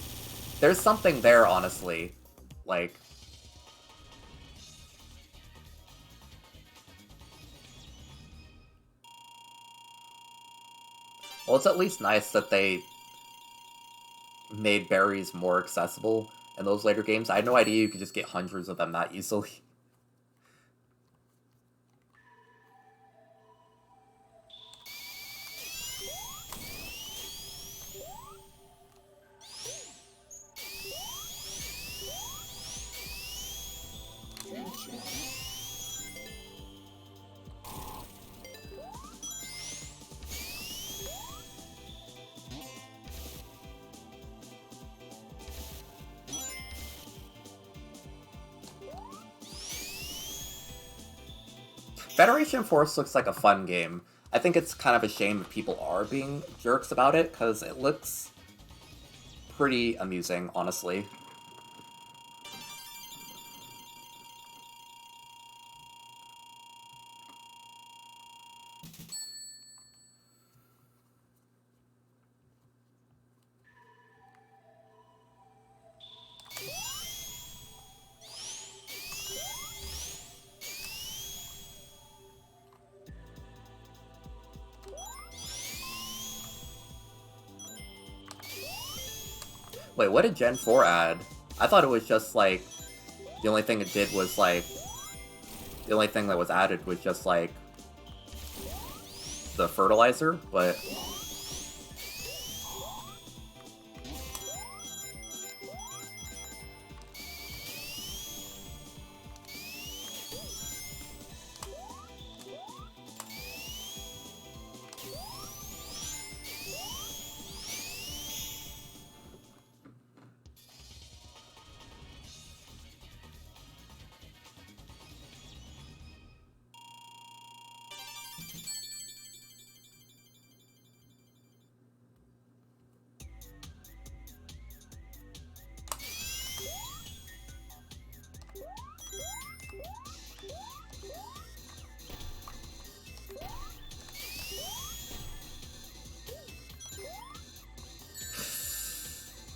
there's something there, honestly. Like... Well, it's at least nice that they made berries more accessible in those later games. I had no idea you could just get hundreds of them that easily. Federation Force looks like a fun game. I think it's kind of a shame if people are being jerks about it, because it looks pretty amusing, honestly. Wait, what did Gen 4 add? I thought it was just, like, the only thing it did was, like... The only thing that was added was just, like... the fertilizer, but...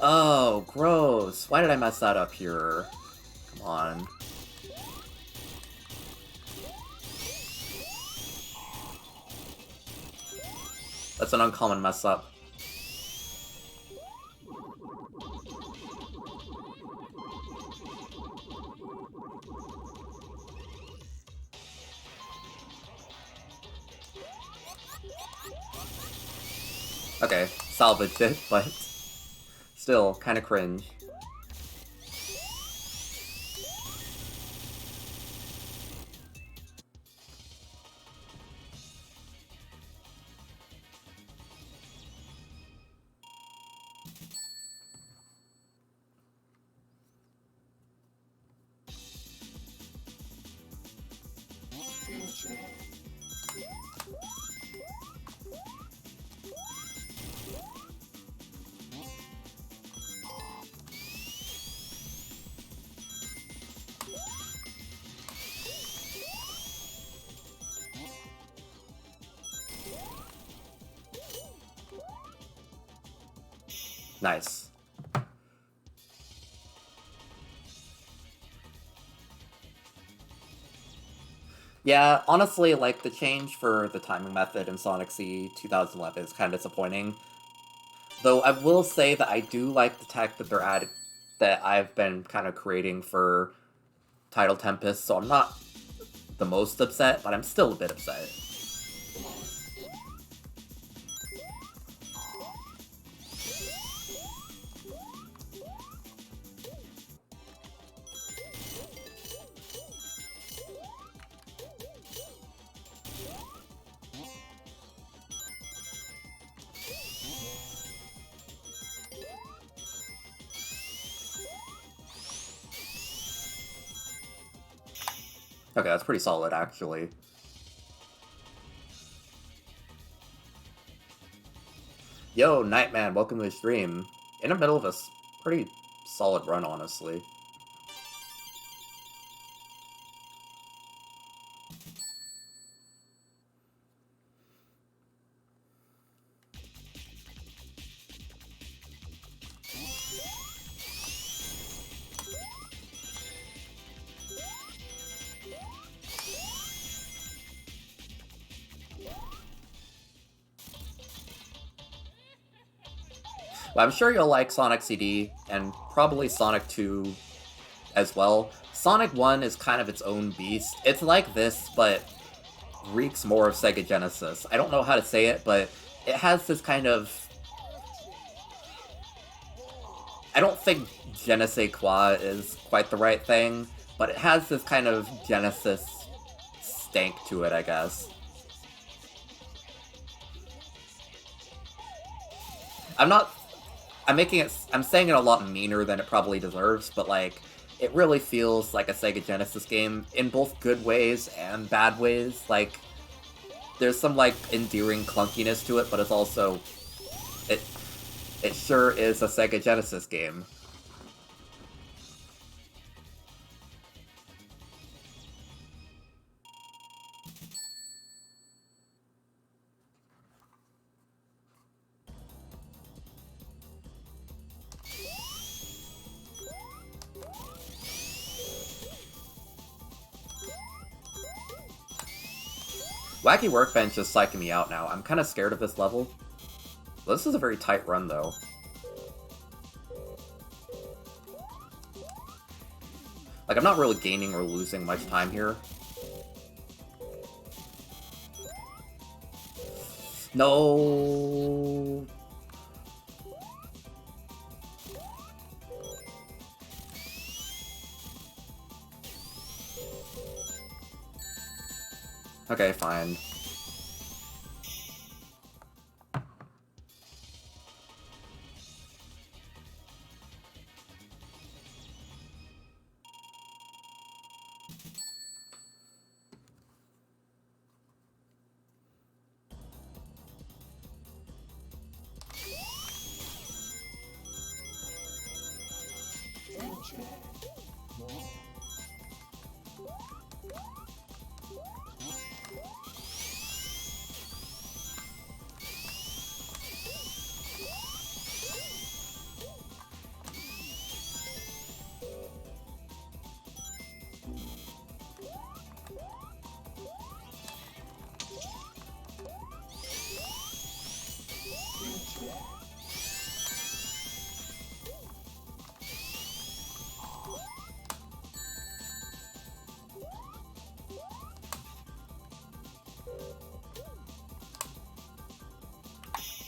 Oh, gross. Why did I mess that up here? Come on. That's an uncommon mess up. Okay, salvaged it, but still, kinda cringe. Nice. Yeah, honestly, like, the change for the timing method in Sonic C 2011 is kind of disappointing. Though I will say that I do like the tech that they're adding, that I've been kind of creating for Tidal Tempest, so I'm not the most upset, but I'm still a bit upset. Okay, that's pretty solid, actually. Yo, Nightman, welcome to the stream. In the middle of a pretty solid run, honestly. Well, I'm sure you'll like Sonic CD, and probably Sonic 2 as well. Sonic 1 is kind of its own beast. It's like this, but reeks more of Sega Genesis. I don't know how to say it, but it has this kind of... I don't think je ne sais quoi is quite the right thing, but it has this kind of Genesis stank to it, I guess. I'm saying it a lot meaner than it probably deserves, but, like, it really feels like a Sega Genesis game in both good ways and bad ways. Like, there's some, like, endearing clunkiness to it, but it's also... It sure is a Sega Genesis game. Wacky Workbench is psyching me out now. I'm kind of scared of this level. This is a very tight run, though. Like, I'm not really gaining or losing much time here. No. Okay, fine.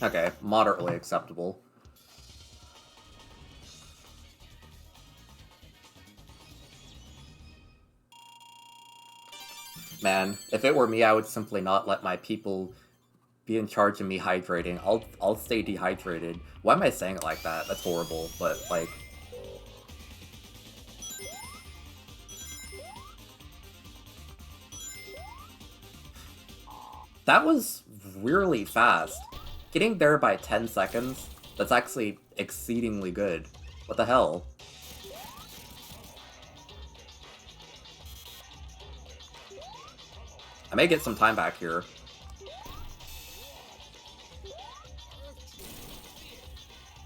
Okay, moderately acceptable. Man, if it were me, I would simply not let my people be in charge of me hydrating. I'll stay dehydrated. Why am I saying it like that? That's horrible, but like... That was really fast. Getting there by 10 seconds, that's actually exceedingly good. What the hell? I may get some time back here.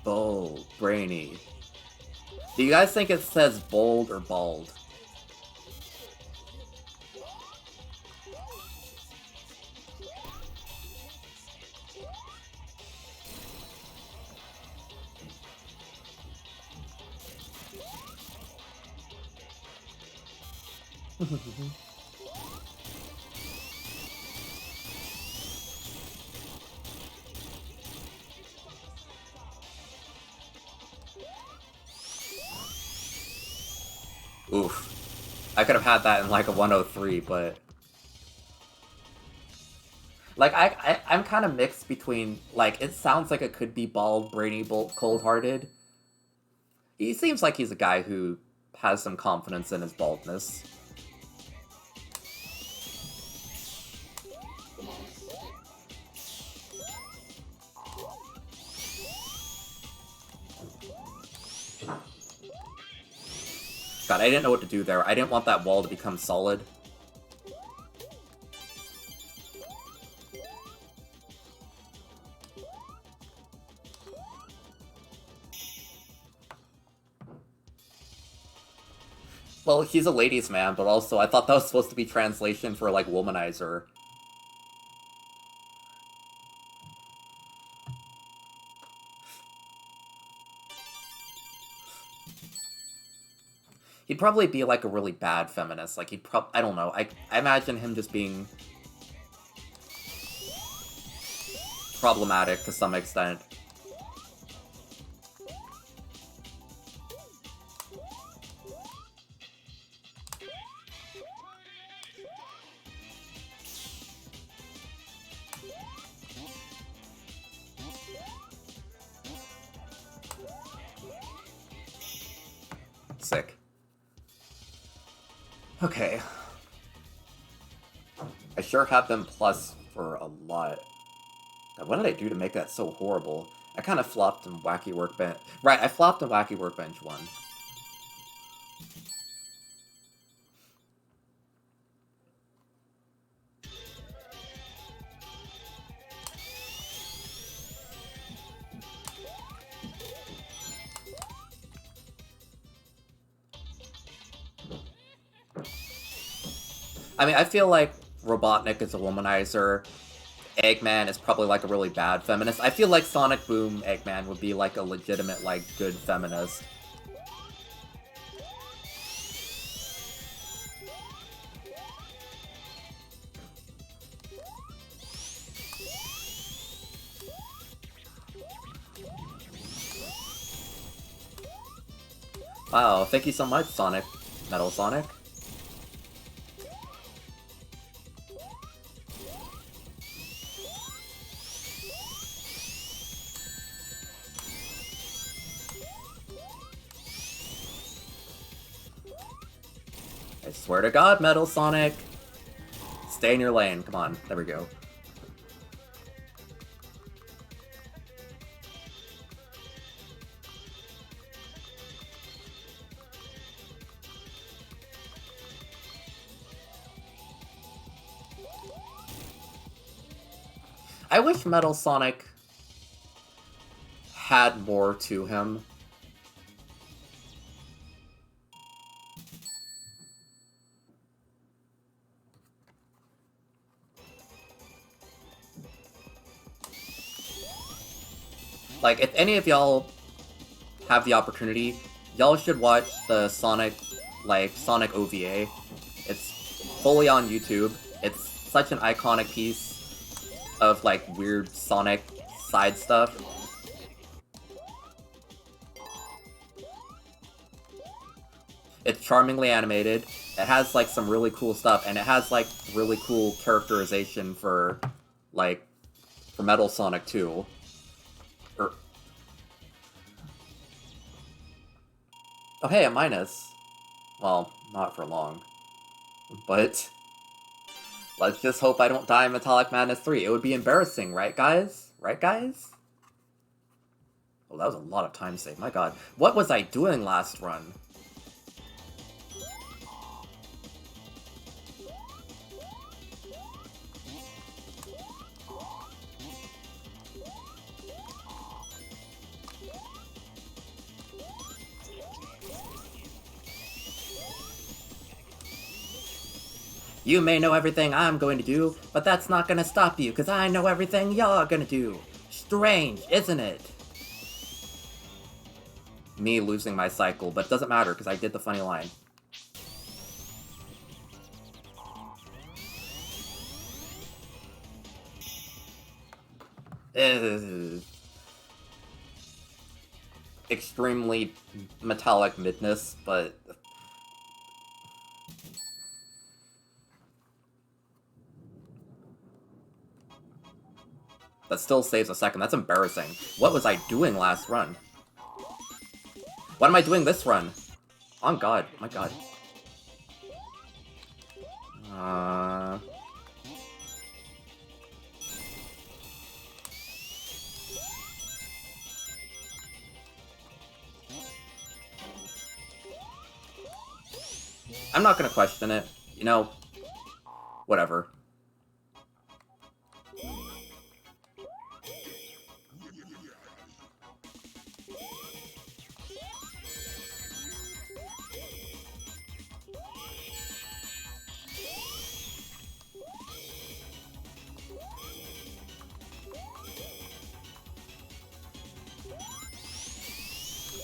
Bold, brainy. Do you guys think it says bold or bald? Oof. I could have had that in like a 103, but... Like, I'm kind of mixed between, like, it sounds like it could be bald, brainy, cold-hearted. He seems like he's a guy who has some confidence in his baldness. God, I didn't know what to do there. I didn't want that wall to become solid. Well, he's a ladies' man, but also I thought that was supposed to be translation for, like, womanizer. He'd probably be, like, a really bad feminist. Like, he'd I don't know. I imagine him just being... problematic to some extent. Sick. Okay. I sure have them plus for a lot. God, what did I do to make that so horrible? I kind of flopped in Wacky Workbench. Right, I flopped in Wacky Workbench 1. I mean, I feel like Robotnik is a womanizer. Eggman is probably, like, a really bad feminist. I feel like Sonic Boom Eggman would be, like, a legitimate, like, good feminist. Wow, thank you so much, Sonic. Metal Sonic. I swear to God, Metal Sonic! Stay in your lane, come on, there we go. I wish Metal Sonic had more to him. Like, if any of y'all have the opportunity, y'all should watch the Sonic OVA. It's fully on YouTube. It's such an iconic piece of, like, weird Sonic side stuff. It's charmingly animated. It has, like, some really cool stuff, and it has, like, really cool characterization for, like, for Metal Sonic 2. Oh, hey, a minus. Well, not for long. But let's just hope I don't die in Metallic Madness 3. It would be embarrassing, right, guys? Right, guys? Oh, that was a lot of time saved. My god. What was I doing last run? You may know everything I'm going to do, but that's not gonna stop you, because I know everything you're gonna do. Strange, isn't it? Me losing my cycle, but it doesn't matter, because I did the funny line. Extremely metallic midness, but... that still saves a second. That's embarrassing. What was I doing last run? What am I doing this run? On God. My God. I'm not gonna question it. You know, whatever.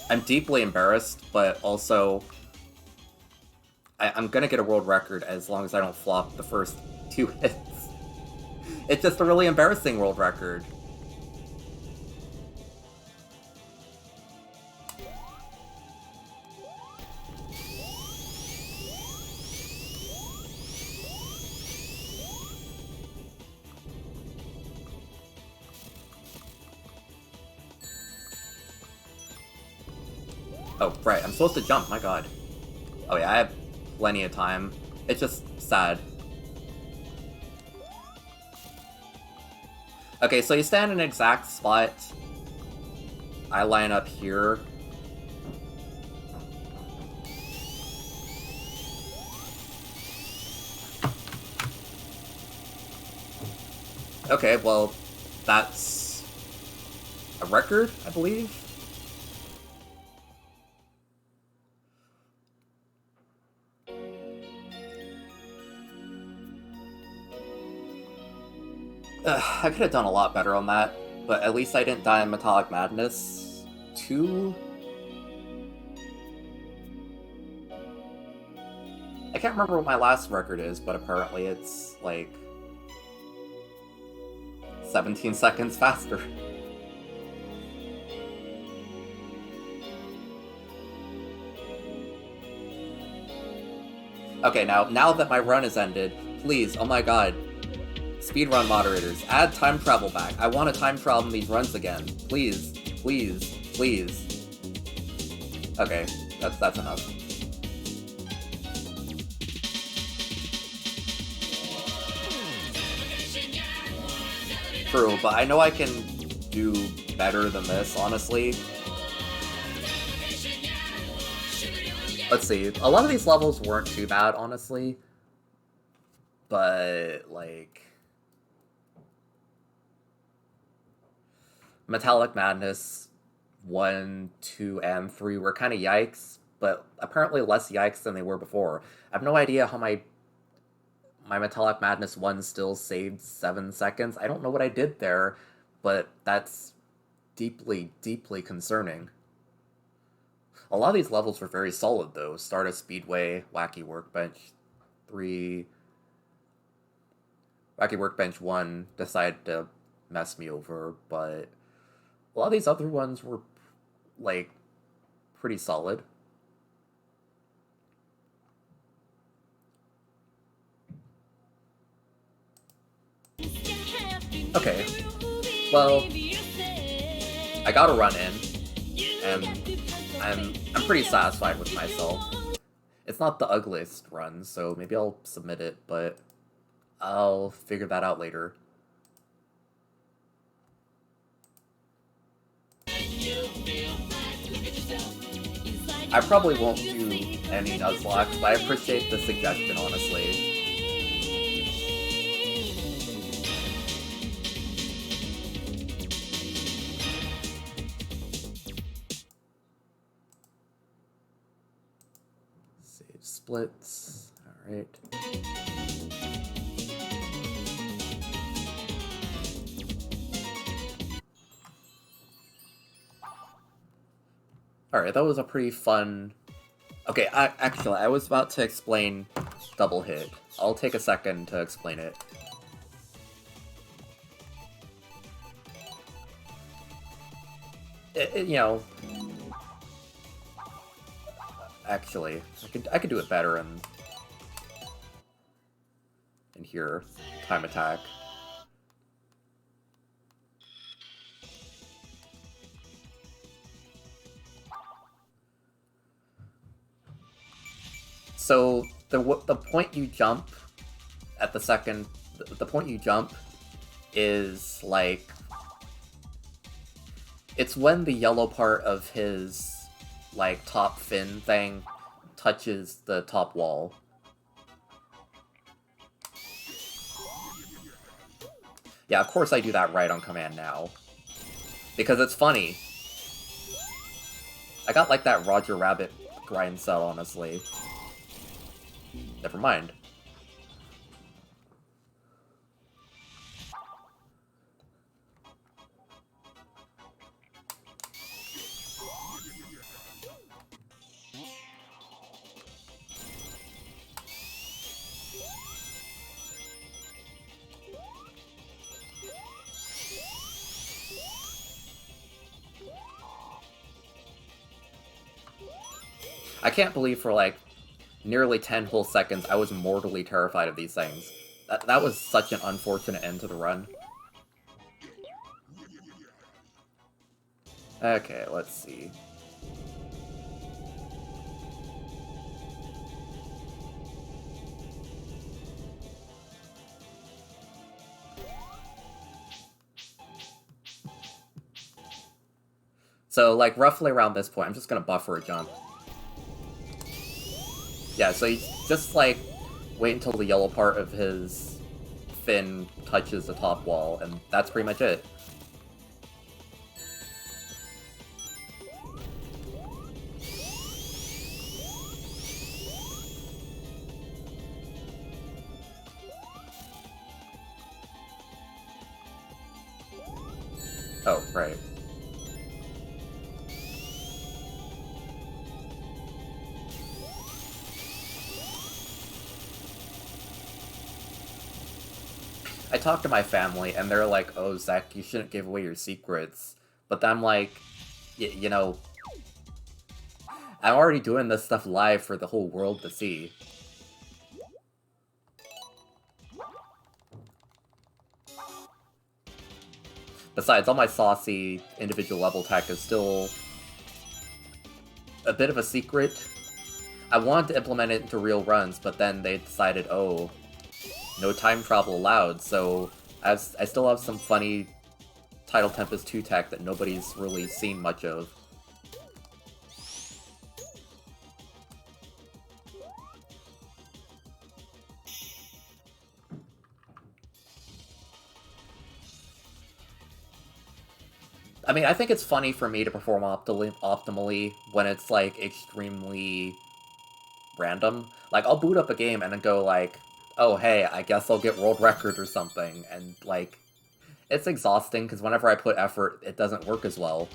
I'm deeply embarrassed, but also... I'm gonna get a world record as long as I don't flop the first 2 hits. It's just a really embarrassing world record. Oh, right, I'm supposed to jump, my god. Oh yeah, I have plenty of time. It's just sad. Okay, so you stand in an exact spot. I line up here. Okay, well, that's a record, I believe? I could have done a lot better on that, but at least I didn't die in Metallic Madness 2? I can't remember what my last record is, but apparently it's, like, 17 seconds faster. Okay, now that my run has ended, please, oh my god, speedrun moderators, add time travel back. I want to time travel in these runs again. Please, please, please. Okay, that's enough. True, but I know I can do better than this, honestly. Let's see, a lot of these levels weren't too bad, honestly. But, like... Metallic Madness 1, 2, and 3 were kind of yikes, but apparently less yikes than they were before. I have no idea how my Metallic Madness 1 still saved 7 seconds. I don't know what I did there, but that's deeply, deeply concerning. A lot of these levels were very solid, though. Stardust Speedway, Wacky Workbench 3... Wacky Workbench 1 decided to mess me over, but A lot of these other ones were, like, pretty solid. Okay, well, I got a run in, and I'm pretty satisfied with myself. It's not the ugliest run, so maybe I'll submit it, but I'll figure that out later. I probably won't do any Nuzlocke, but I appreciate the suggestion, honestly. Save splits. Alright. Alright, that was a pretty fun... Okay, actually, I was about to explain Double Hit. I'll take a second to explain it. You know... Actually, I could do it better in here. Time attack. So the point you jump at the second, the point you jump is like, it's when the yellow part of his like top fin thing touches the top wall. Yeah, of course I do that right on command now. Because it's funny. I got like that Roger Rabbit grind cell, honestly. Never mind. I can't believe for like nearly 10 whole seconds I was mortally terrified of these things. That was such an unfortunate end to the run. Okay, let's see. So, like, roughly around this point, I'm just gonna buffer a jump. Yeah, so you just, like, wait until the yellow part of his fin touches the top wall, and that's pretty much it. Oh, right. I talk to my family, and they're like, oh, Zach, you shouldn't give away your secrets. But then I'm like, you know, I'm already doing this stuff live for the whole world to see. Besides, all my saucy individual level tech is still a bit of a secret. I wanted to implement it into real runs, but then they decided, oh, no time travel allowed, so I still have some funny Tidal Tempest 2 tech that nobody's really seen much of. I mean, I think it's funny for me to perform optimally when it's, like, extremely random. Like, I'll boot up a game and then go, like, oh, hey, I guess I'll get world record or something, and, like, it's exhausting, because whenever I put effort, it doesn't work as well.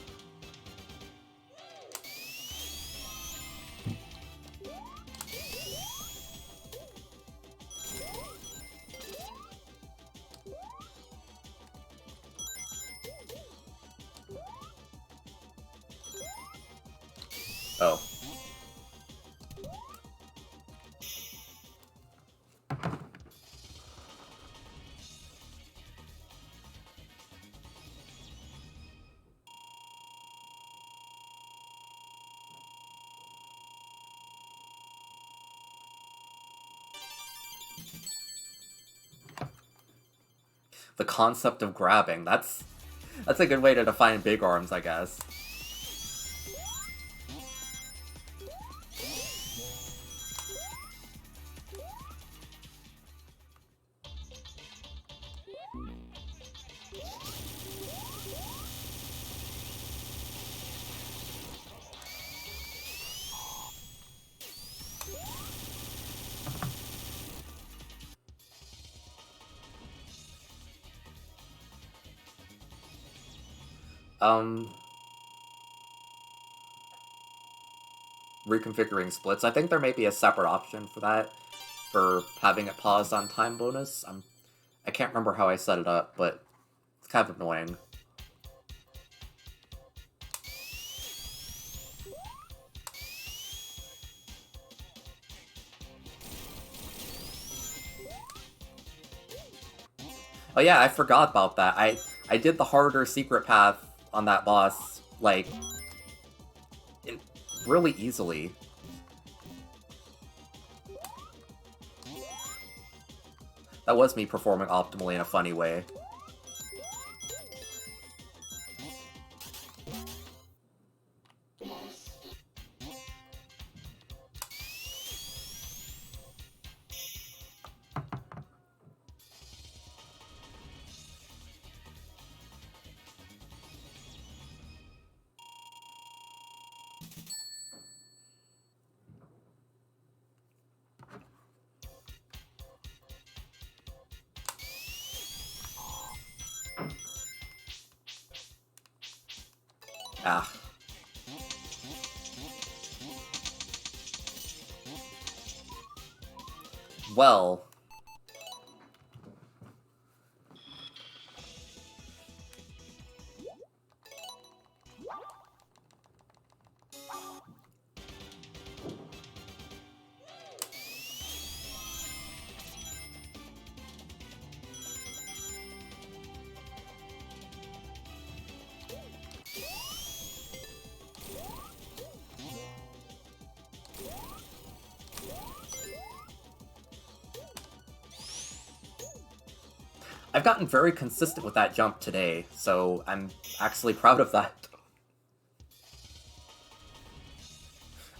The concept of grabbing. That's a good way to define big arms, I guess. Reconfiguring splits. I think there may be a separate option for that, for having it paused on time bonus. I can't remember how I set it up, but it's kind of annoying. Oh yeah, I forgot about that. I did the harder secret path on that boss, like, really easily. That was me performing optimally in a funny way. Ah. Well. I've gotten very consistent with that jump today, so I'm actually proud of that.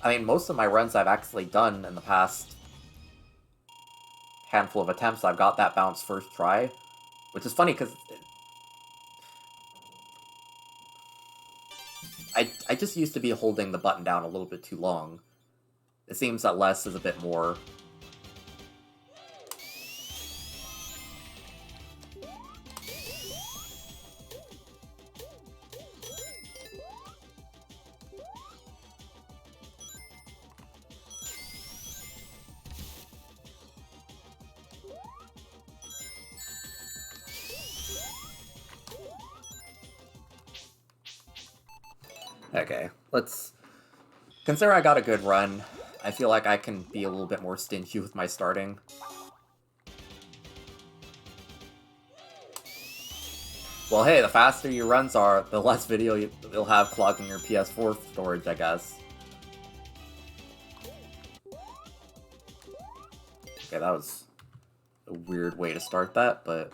I mean, most of my runs I've actually done in the past handful of attempts, I've got that bounce first try, which is funny because I just used to be holding the button down a little bit too long. It seems that less is a bit more. Okay, let's consider I got a good run. I feel like I can be a little bit more stingy with my starting. Well, hey, the faster your runs are, the less video you'll have clogging your PS4 storage, I guess. Okay, that was a weird way to start that, but...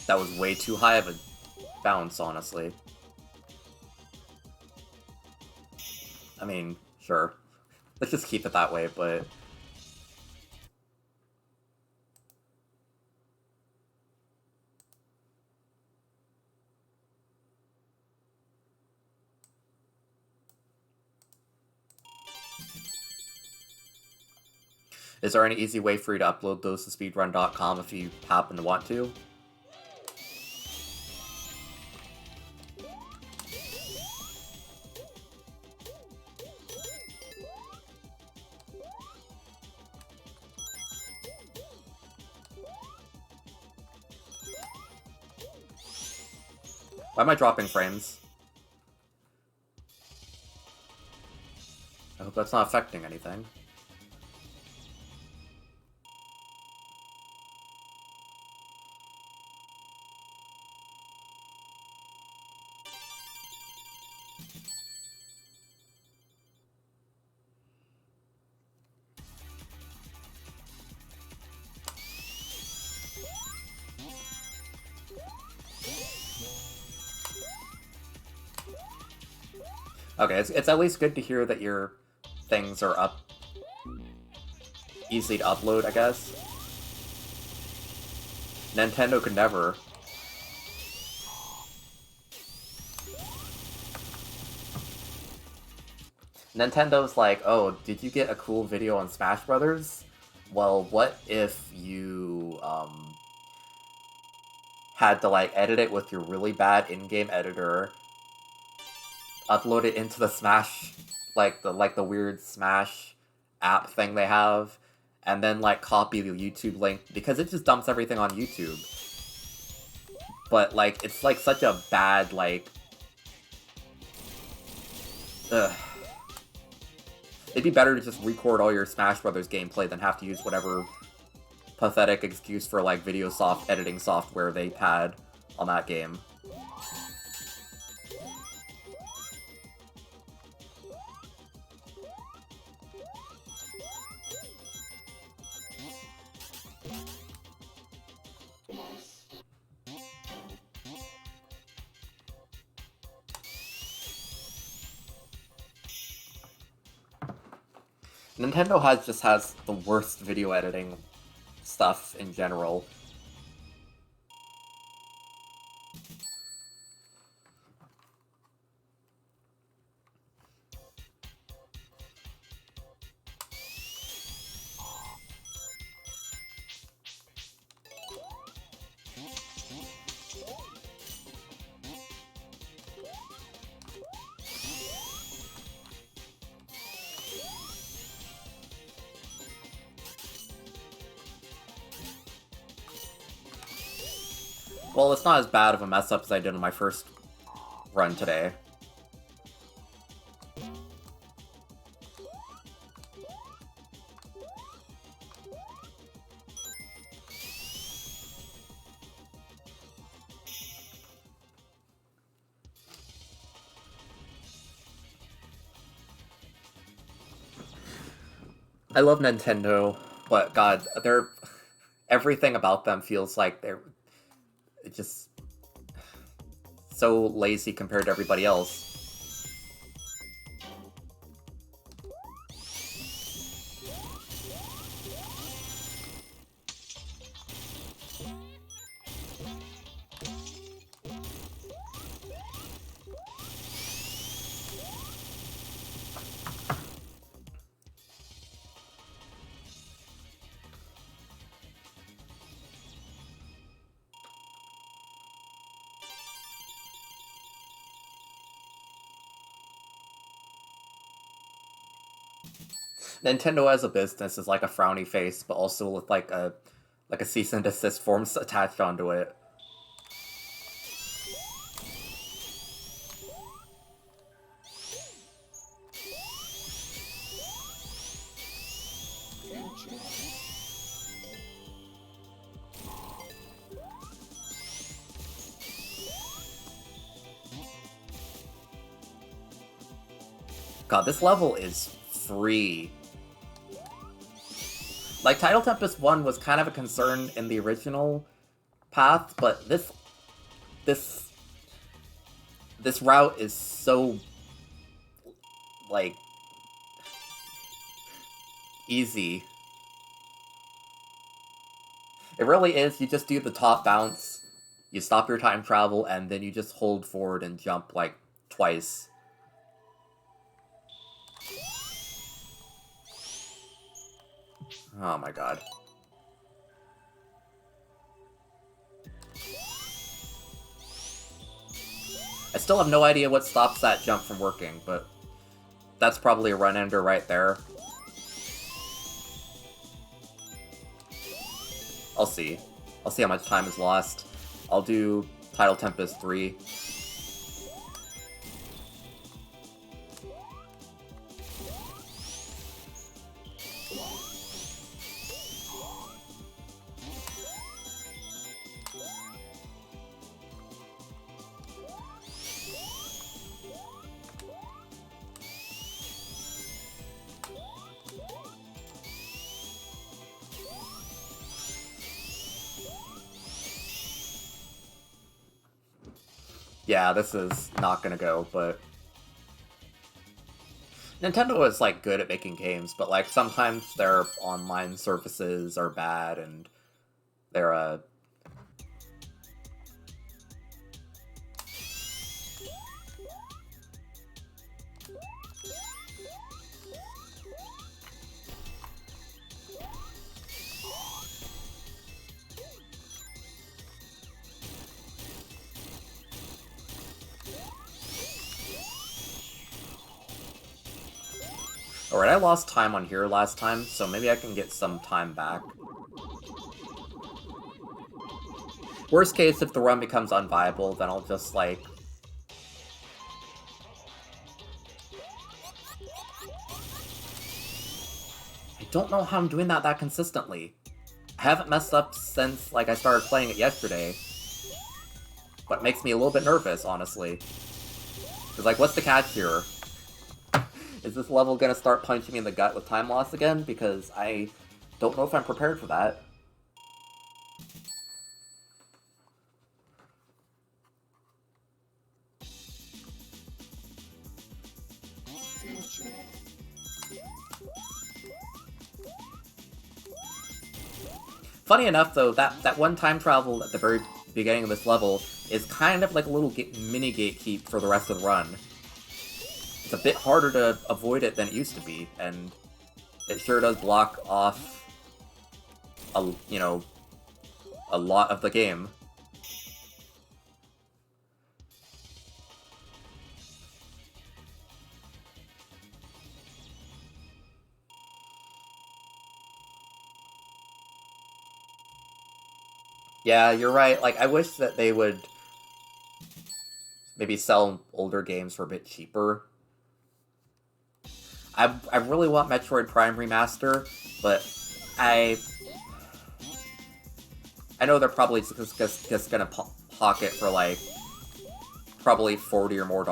That was way too high of a bounce, honestly. I mean, sure. Let's just keep it that way, but... Is there any easy way for you to upload those to speedrun.com if you happen to want to? Why am I dropping frames? that's not affecting anything. Okay, it's at least good to hear that your things are up, easy to upload, I guess. Nintendo could never. Nintendo's like, oh, did you get a cool video on Smash Brothers? Well, what if you, had to, like, edit it with your really bad in-game editor, upload it into the Smash, like the weird Smash app thing they have, and then, like, copy the YouTube link, because it just dumps everything on YouTube. But, like, it's, like, such a bad, like... Ugh. It'd be better to just record all your Smash Brothers gameplay than have to use whatever pathetic excuse for, like, editing software they had on that game. Nintendo has the worst video editing stuff in general. Well, it's not as bad of a mess up as I did in my first run today. I love Nintendo, but God, everything about them feels like they're just so lazy compared to everybody else. Nintendo as a business is like a frowny face, but also with like a cease and desist forms attached onto it. God, this level is free. Like, Tidal Tempest 1 was kind of a concern in the original path, but this route is so, like, easy. It really is. You just do the top bounce, you stop your time travel, and then you just hold forward and jump, like, twice. Oh my god. I still have no idea what stops that jump from working, but that's probably a run-ender right there. I'll see. I'll see how much time is lost. I'll do Tidal Tempest 3. Yeah, this is not gonna go, but... Nintendo is, like, good at making games, but, like, sometimes their online services are bad, and they're, Alright, I lost time on here last time, so maybe I can get some time back. Worst case, if the run becomes unviable, then I'll just, like... I don't know how I'm doing that consistently. I haven't messed up since, like, I started playing it yesterday. But it makes me a little bit nervous, honestly. Because, like, what's the catch here? Is this level gonna start punching me in the gut with time loss again? Because I don't know if I'm prepared for that. Funny enough, though, that one time travel at the very beginning of this level is kind of like a little mini gatekeep for the rest of the run. It's a bit harder to avoid it than it used to be, and it sure does block off you know, a lot of the game. Yeah, you're right. Like, I wish that they would maybe sell older games for a bit cheaper. I really want Metroid Prime Remaster, but I know they're probably just gonna pocket for, like, probably $40 or more.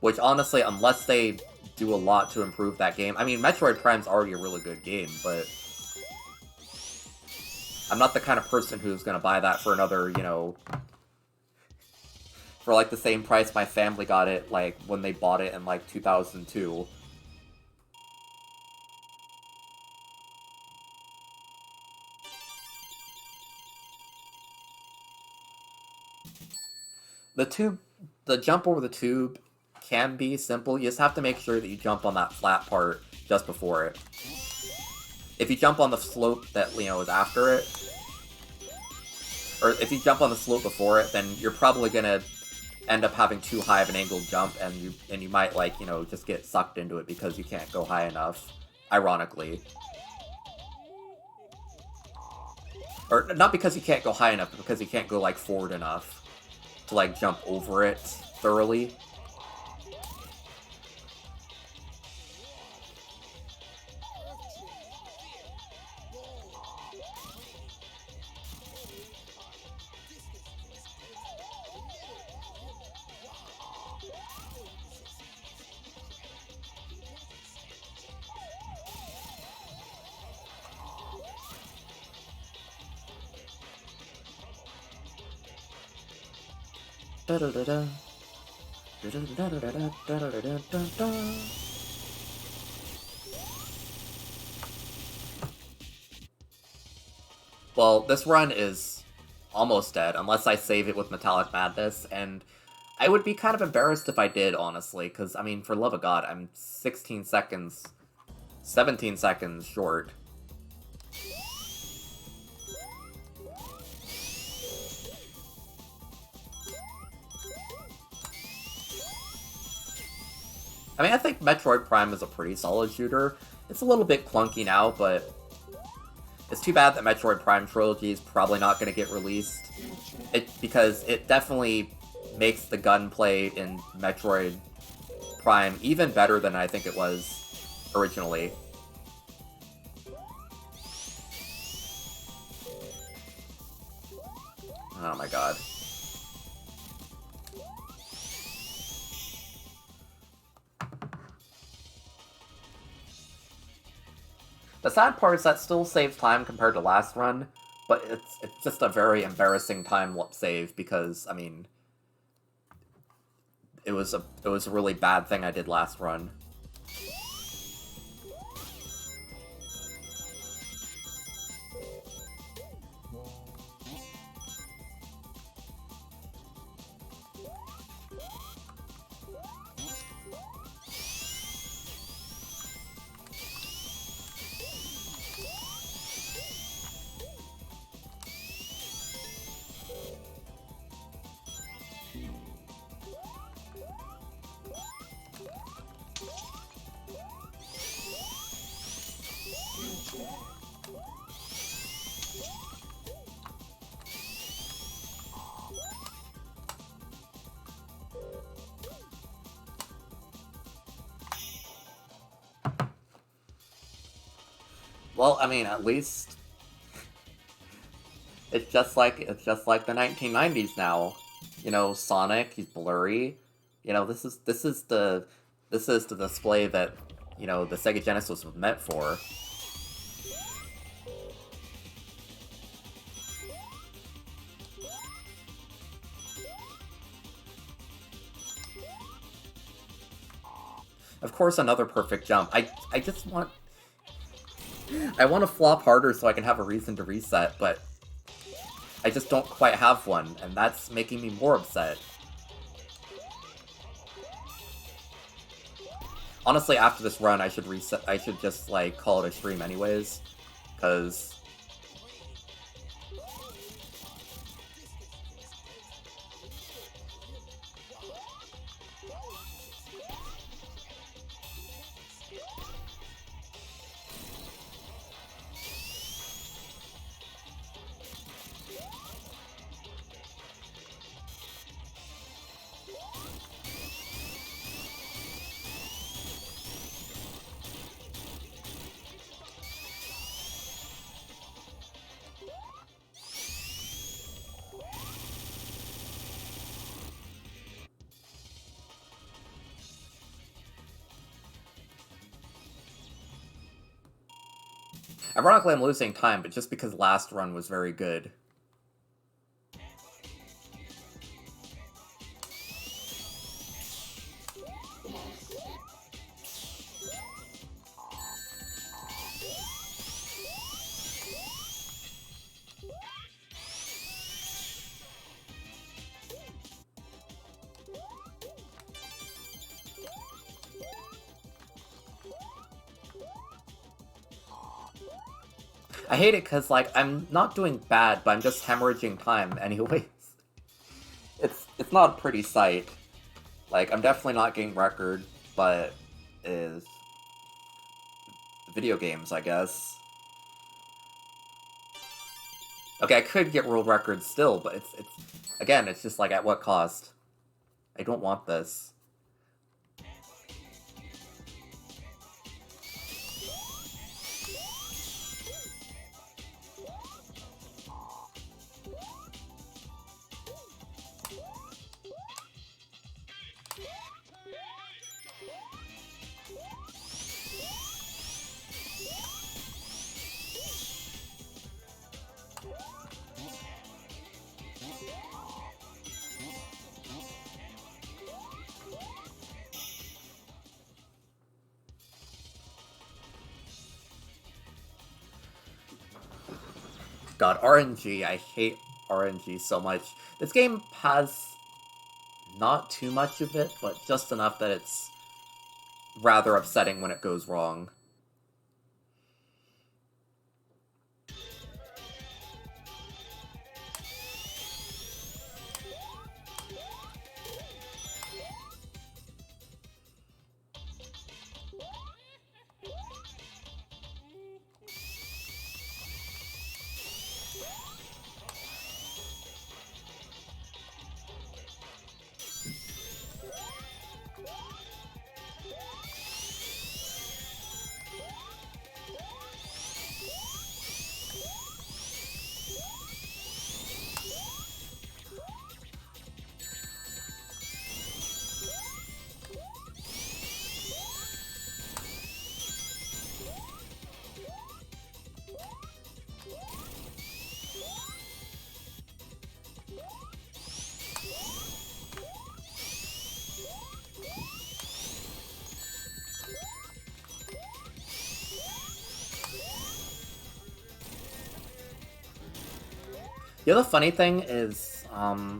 Which, honestly, unless they do a lot to improve that game... I mean, Metroid Prime's already a really good game, but... I'm not the kind of person who's gonna buy that for another, you know... for, like, the same price my family got it, like, when they bought it in, like, 2002. The jump over the tube can be simple. You just have to make sure that you jump on that flat part just before it. If you jump on the slope that, you know, is after it, or if you jump on the slope before it, then you're probably gonna end up having too high of an angled jump, and you might, like, you know, just get sucked into it because you can't go high enough, ironically. Or, not because you can't go high enough, but because you can't go, like, forward enough to, like, jump over it thoroughly. Well, this run is almost dead, unless I save it with Metallic Madness, and I would be kind of embarrassed if I did, honestly, because, I mean, for love of God, I'm 16 seconds, 17 seconds short. I mean, I think Metroid Prime is a pretty solid shooter. It's a little bit clunky now, but it's too bad that Metroid Prime Trilogy is probably not going to get released. Because it definitely makes the gunplay in Metroid Prime even better than I think it was originally. Oh my god. The sad part is that still saves time compared to last run, but it's just a very embarrassing time save because, I mean, it was a really bad thing I did last run. Well, I mean, at least it's just like the 1990s now. You know, Sonic, he's blurry. You know, this is the display that, you know, the Sega Genesis was meant for. Of course, another perfect jump. I just want... I want to flop harder so I can have a reason to reset, but I just don't quite have one, and that's making me more upset. Honestly, after this run, I should reset. I should just, like, call it a stream anyways, because... Ironically, I'm losing time, but just because last run was very good. I hate it because, like, I'm not doing bad, but I'm just hemorrhaging time anyways. It's not a pretty sight. Like, I'm definitely not getting record, but is video games, I guess. Okay, I could get world records still, but it's again, it's just like, at what cost? I don't want this. God, RNG, I hate RNG so much. This game has not too much of it, but just enough that it's rather upsetting when it goes wrong. The other funny thing is, I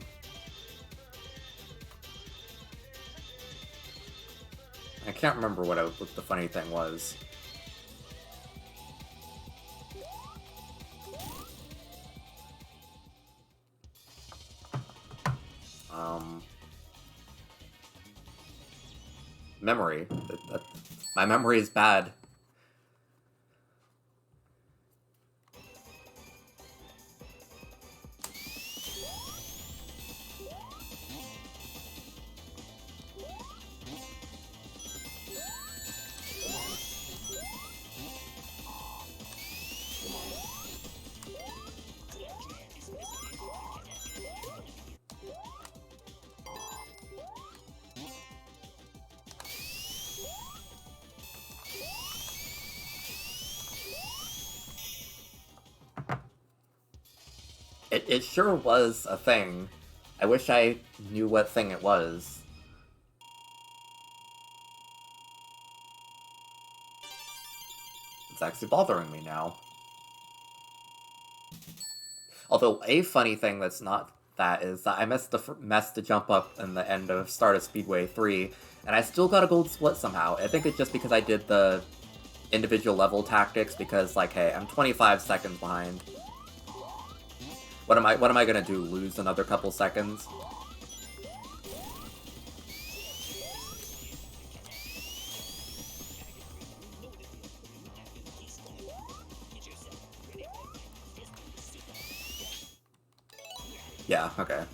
can't remember what the funny thing was. Memory. My memory is bad. It sure was a thing. I wish I knew what thing it was. It's actually bothering me now. Although, a funny thing that's not that is that I messed the jump up in the end of Stardust Speedway 3, and I still got a gold split somehow. I think it's just because I did the individual level tactics, because, like, hey, I'm 25 seconds behind. What am I gonna do? Lose another couple seconds? Yeah, okay.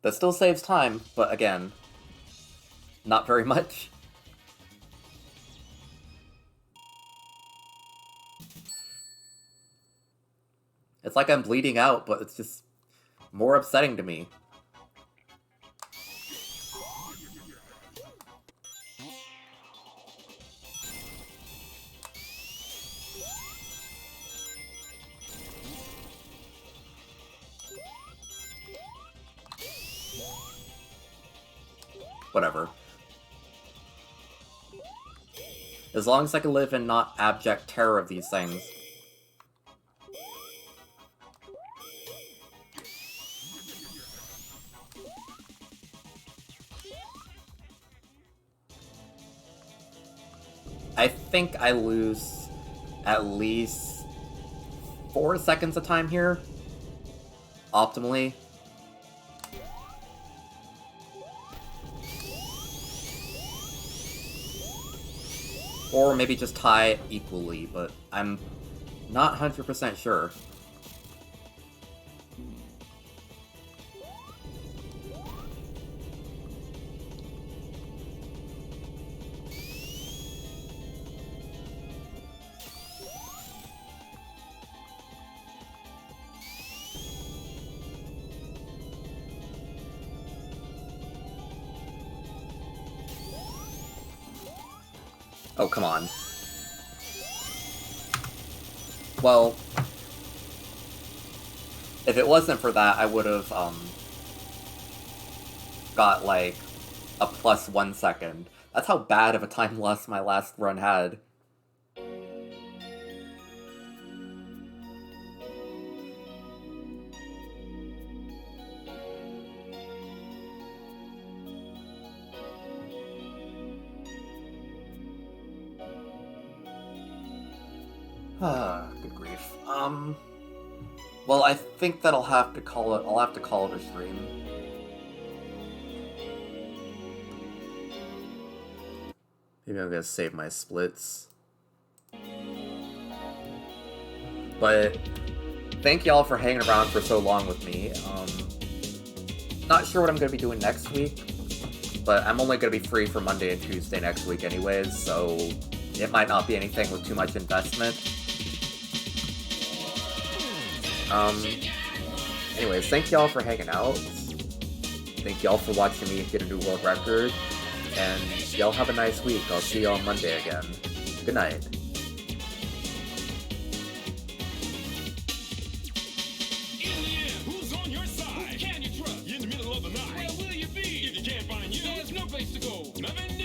That still saves time, but again, not very much. It's like I'm bleeding out, but it's just more upsetting to me. Whatever. As long as I can live in not abject terror of these things. I think I lose at least 4 seconds of time here, optimally. Or maybe just tie equally, but I'm not 100% sure. Oh, come on. Well, if it wasn't for that, I would have, got, like, a plus 1 second. That's how bad of a time loss my last run had. Good grief. Well, I think that I'll have to call it a stream. Maybe I'm gonna save my splits. But thank y'all for hanging around for so long with me. Not sure what I'm gonna be doing next week, but I'm only gonna be free for Monday and Tuesday next week anyways, so it might not be anything with too much investment. Anyways, thank y'all for hanging out. Thank y'all for watching me get a new world record. And y'all have a nice week. I'll see y'all on Monday again. Good night. Who's on your side? Who can you trust? In the middle of the night. Where will you be? If you can't find place to go. Nothing